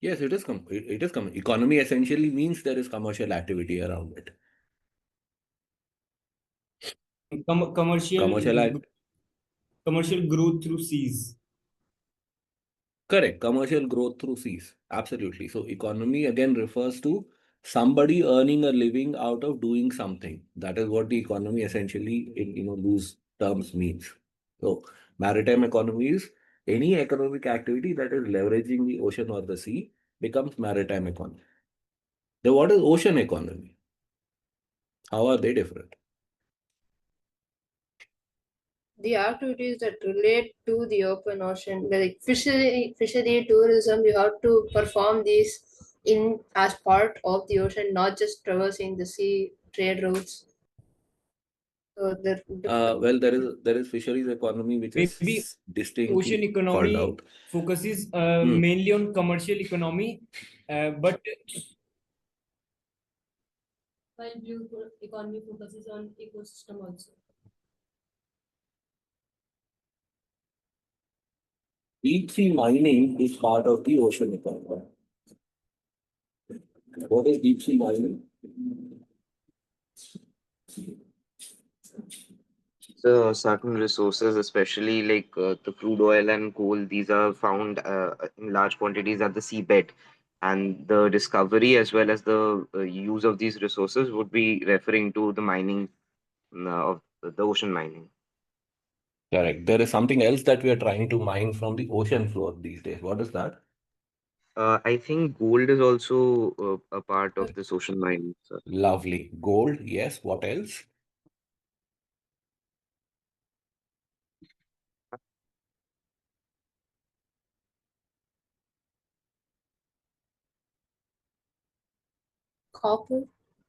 Yes, it is. It is. Economy essentially means there is commercial activity around it. Commercial Commercial commercial growth through seas. Correct. Commercial growth through seas. Absolutely. So economy again refers to somebody earning a living out of doing something. That is what the economy essentially in loose terms means. So maritime economy is any economic activity that is leveraging the ocean or the sea becomes maritime economy. Then what is ocean economy? How are they different? The activities that relate to the open ocean, like fishery tourism, you have to perform these in as part of the ocean, not just traversing the sea trade routes. So they're different. Well, there is fisheries economy which Maybe is ocean distinctly called economy out. focuses Hmm. mainly on commercial economy, but While blue economy focuses on ecosystem also. Deep sea mining is part of the ocean economy. What is deep sea mining? So certain resources, especially like the crude oil and coal, these are found in large quantities at the seabed. And the discovery as well as the use of these resources would be referring to the mining of the ocean mining. Correct. There is something else that we are trying to mine from the ocean floor these days. What is that? I think gold is also a part of this ocean mining. So. Lovely. Gold, yes. What else? Copper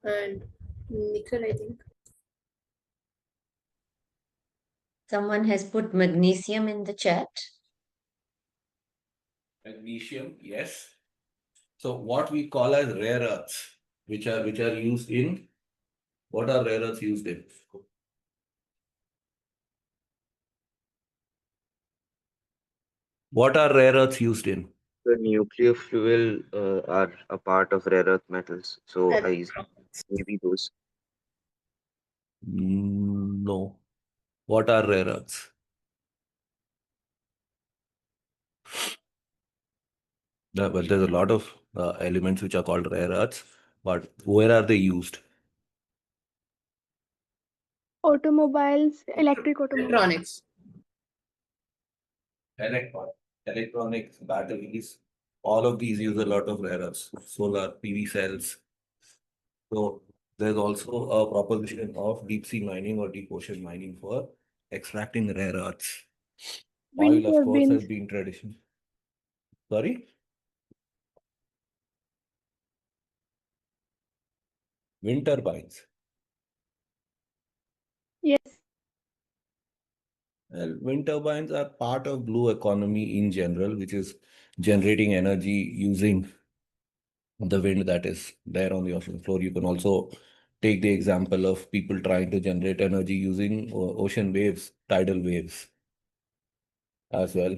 and nickel, I think. Someone has put magnesium in the chat. Magnesium, yes. So what we call as rare earths, which are used in, what are rare earths used in? What are rare earths used in? The nuclear fuel are a part of rare earth metals. So And maybe those. No. What are rare earths? Well, there's a lot of elements which are called rare earths, but where are they used? Automobiles, electric automobiles. electronics. Electronics, batteries, all of these use a lot of rare earths, solar, PV cells. So there's also a proposition of deep sea mining or deep ocean mining for extracting rare earths. Wind Oil, of course, has turbines. been tradition. Sorry? Wind turbines. Yes. Well, wind turbines are part of blue economy in general, which is generating energy using the wind that is there on the ocean floor. You can also take the example of people trying to generate energy using ocean waves, tidal waves as well.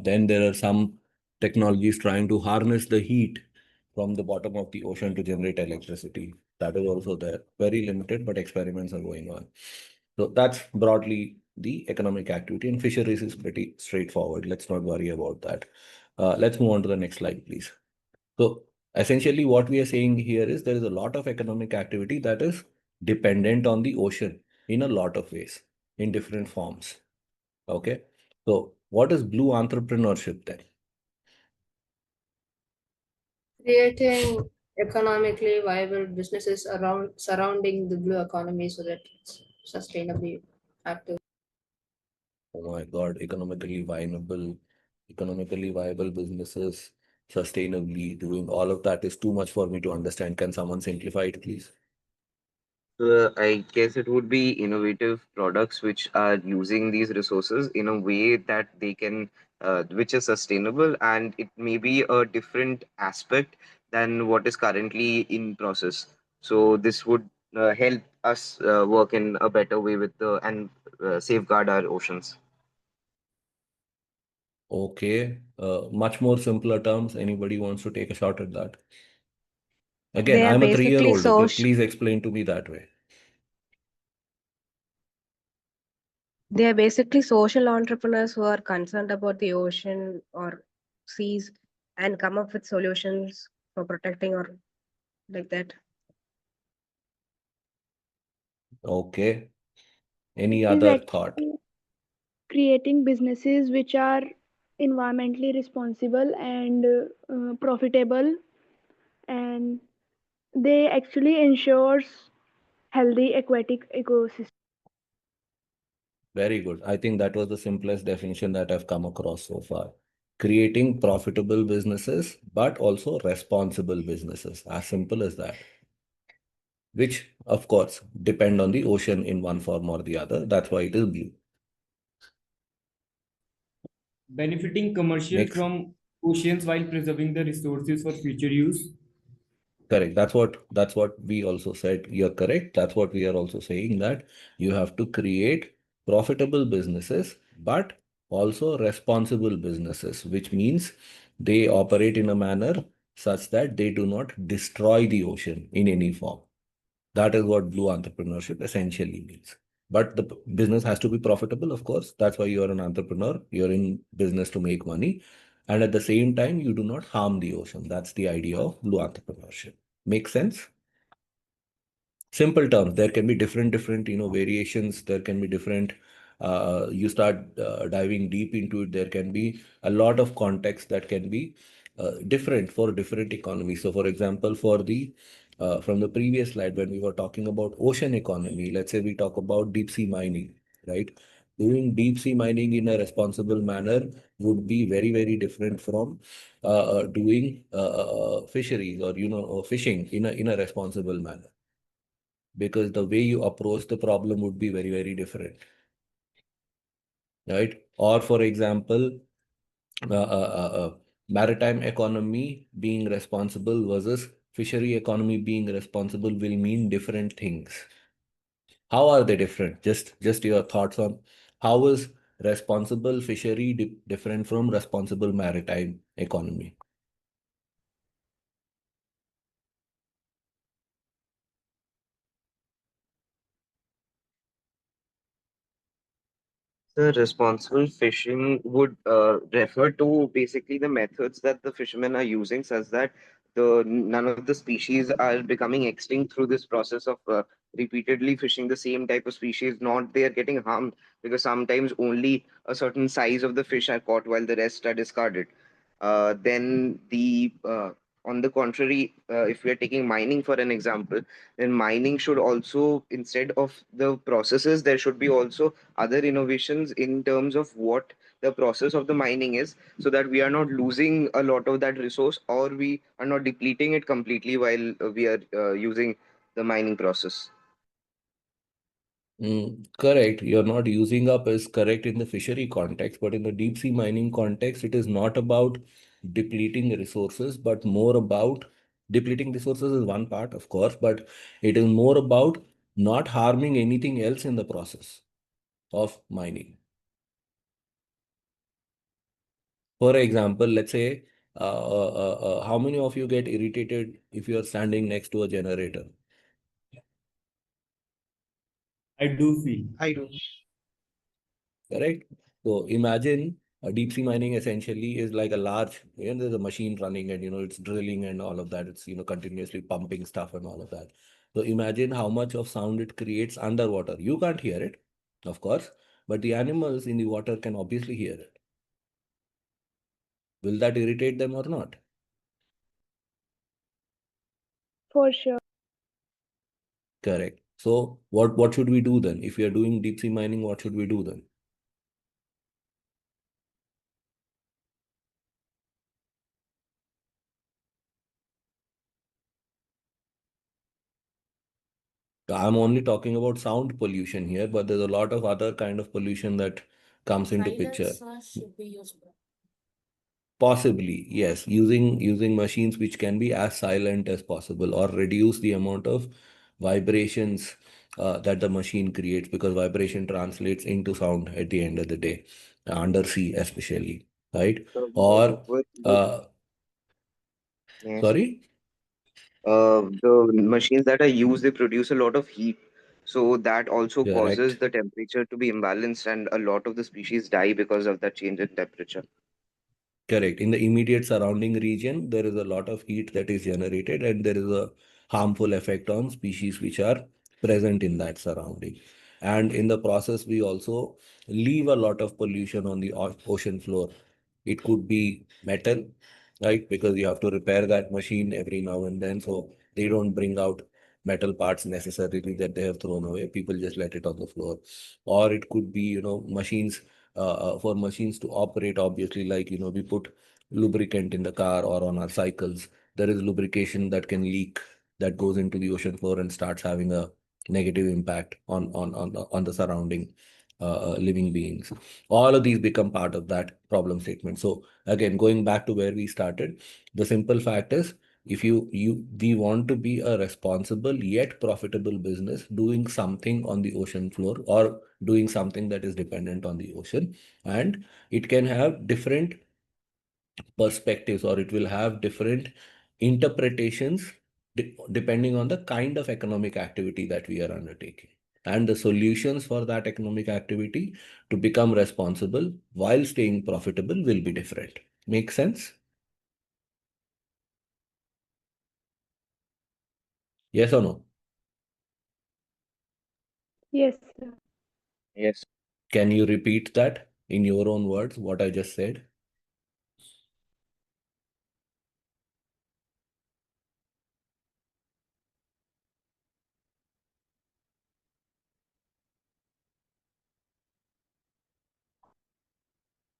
Then there are some technologies trying to harness the heat from the bottom of the ocean to generate electricity. That is also there. Very limited, but experiments are going on. So that's broadly the economic activity, and fisheries is pretty straightforward. Let's not worry about that. Let's move on to the next slide, please. So essentially what we are saying here is there is a lot of economic activity that is dependent on the ocean in a lot of ways, in different forms. Okay. So What is blue entrepreneurship then? Creating economically viable businesses around surrounding the blue economy so that it's sustainably active. Oh my God, economically viable businesses, sustainably doing all of that is too much for me to understand. Can someone simplify it, please? I guess it would be innovative products which are using these resources in a way that they can, which is sustainable, and it may be a different aspect than what is currently in process. So this would help us work in a better way with the and safeguard our oceans. Okay, much more simpler terms. Anybody wants to take a shot at that? Again, They are I'm a basically 3-year-old, okay? social. Please explain to me that way. They are basically social entrepreneurs who are concerned about the ocean or seas and come up with solutions for protecting or like that. Okay. Any It is other thought? actually creating businesses which are environmentally responsible and profitable, and they actually ensures healthy aquatic ecosystem. Very good. I think that was the simplest definition that I've come across so far. Creating profitable businesses, but also responsible businesses. As simple as that. Which, of course, depend on the ocean in one form or the other. That's why it is blue. Benefiting commercial Makes from oceans while preserving the resources for future use. correct. That's what we also said. You're correct. That's what we are also saying, that you have to create profitable businesses, but also responsible businesses, which means they operate in a manner such that they do not destroy the ocean in any form. That is what blue entrepreneurship essentially means. But the business has to be profitable, of course. That's why you're an entrepreneur. You're in business to make money. And at the same time, you do not harm the ocean. That's the idea of blue entrepreneurship. Make sense? Simple terms. There can be different variations. There can be different, you start diving deep into it, there can be a lot of context that can be different for different economies. So for example, from the previous slide, when we were talking about ocean economy, let's say we talk about deep sea mining, right? Doing deep sea mining in a responsible manner would be very, very different from doing fisheries or or fishing in a responsible manner, because the way you approach the problem would be very, very different, right? Or for example, maritime economy being responsible versus fishery economy being responsible will mean different things. How are they different? Just your thoughts on how is responsible fishery different from responsible maritime economy? The responsible fishing would refer to basically the methods that the fishermen are using, such that the none of the species are becoming extinct through this process of repeatedly fishing the same type of species. Not they are getting harmed, because sometimes only a certain size of the fish are caught while the rest are discarded. Then the On the contrary, if we are taking mining for an example, then mining should also, instead of the processes, there should be also other innovations in terms of what the process of the mining is, so that we are not losing a lot of that resource, or we are not depleting it completely while we are using the mining process. Correct. You're not using up is correct in the fishery context, but in the deep sea mining context, it is not about depleting resources, but more about depleting resources is one part, of course, but it is more about not harming anything else in the process of mining. For example, let's say, how many of you get irritated if you are standing next to a generator? I do feel. I do. Correct. So imagine a deep sea mining essentially is like a large, there's a machine running and it's drilling and all of that. It's continuously pumping stuff and all of that. So imagine how much of sound it creates underwater. You can't hear it, of course, but the animals in the water can obviously hear it. Will that irritate them or not? For sure. Correct. So what should we do then? If we are doing deep sea mining, what should we do then? I'm only talking about sound pollution here, but there's a lot of other kind of pollution that comes into picture. Should be used. Possibly, yes, using machines which can be as silent as possible or reduce the amount of vibrations that the machine creates, because vibration translates into sound at the end of the day, undersea especially, right? Or Yes. sorry, The machines that are used, they produce a lot of heat. So that also causes correct. the temperature to be imbalanced, and a lot of the species die because of that change in temperature. Correct. In the immediate surrounding region, there is a lot of heat that is generated, and there is a harmful effect on species which are present in that surrounding. And in the process, we also leave a lot of pollution on the ocean floor. It could be metal, right? Because you have to repair that machine every now and then. So they don't bring out metal parts necessarily that they have thrown away. People just let it on the floor. Or it could be, machines for machines to operate, obviously, like, we put lubricant in the car or on our cycles. There is lubrication that can leak, that goes into the ocean floor and starts having a negative impact on the surrounding living beings. All of these become part of that problem statement. So again, going back to where we started, the simple fact is, if we want to be a responsible yet profitable business doing something on the ocean floor, or doing something that is dependent on the ocean, and it can have different perspectives, or it will have different interpretations depending on the kind of economic activity that we are undertaking, and the solutions for that economic activity to become responsible while staying profitable will be different. Make sense? Yes or no? Yes, sir. Yes. Can you repeat that in your own words, what I just said?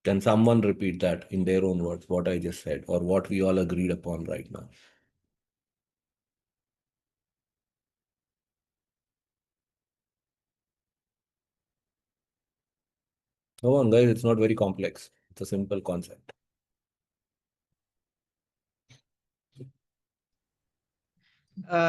Can someone repeat that in their own words, what I just said, or what we all agreed upon right now? Come on, guys, it's not very complex. It's a simple concept.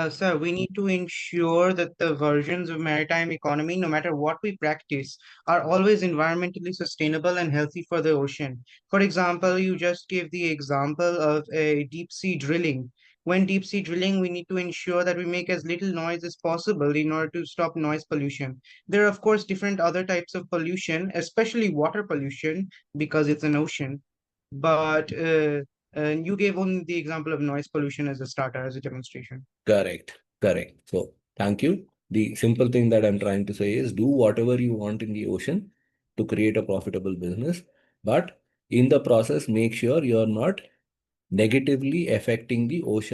Sir, we need to ensure that the versions of maritime economy, no matter what we practice, are always environmentally sustainable and healthy for the ocean. For example, you just gave the example of a deep sea drilling. When deep sea drilling, we need to ensure that we make as little noise as possible in order to stop noise pollution. There are, of course, different other types of pollution, especially water pollution, because it's an ocean. But you gave only the example of noise pollution as a starter, as a demonstration. Correct. Correct. So thank you. The simple thing that I'm trying to say is, do whatever you want in the ocean to create a profitable business, but in the process, make sure you're not negatively affecting the ocean.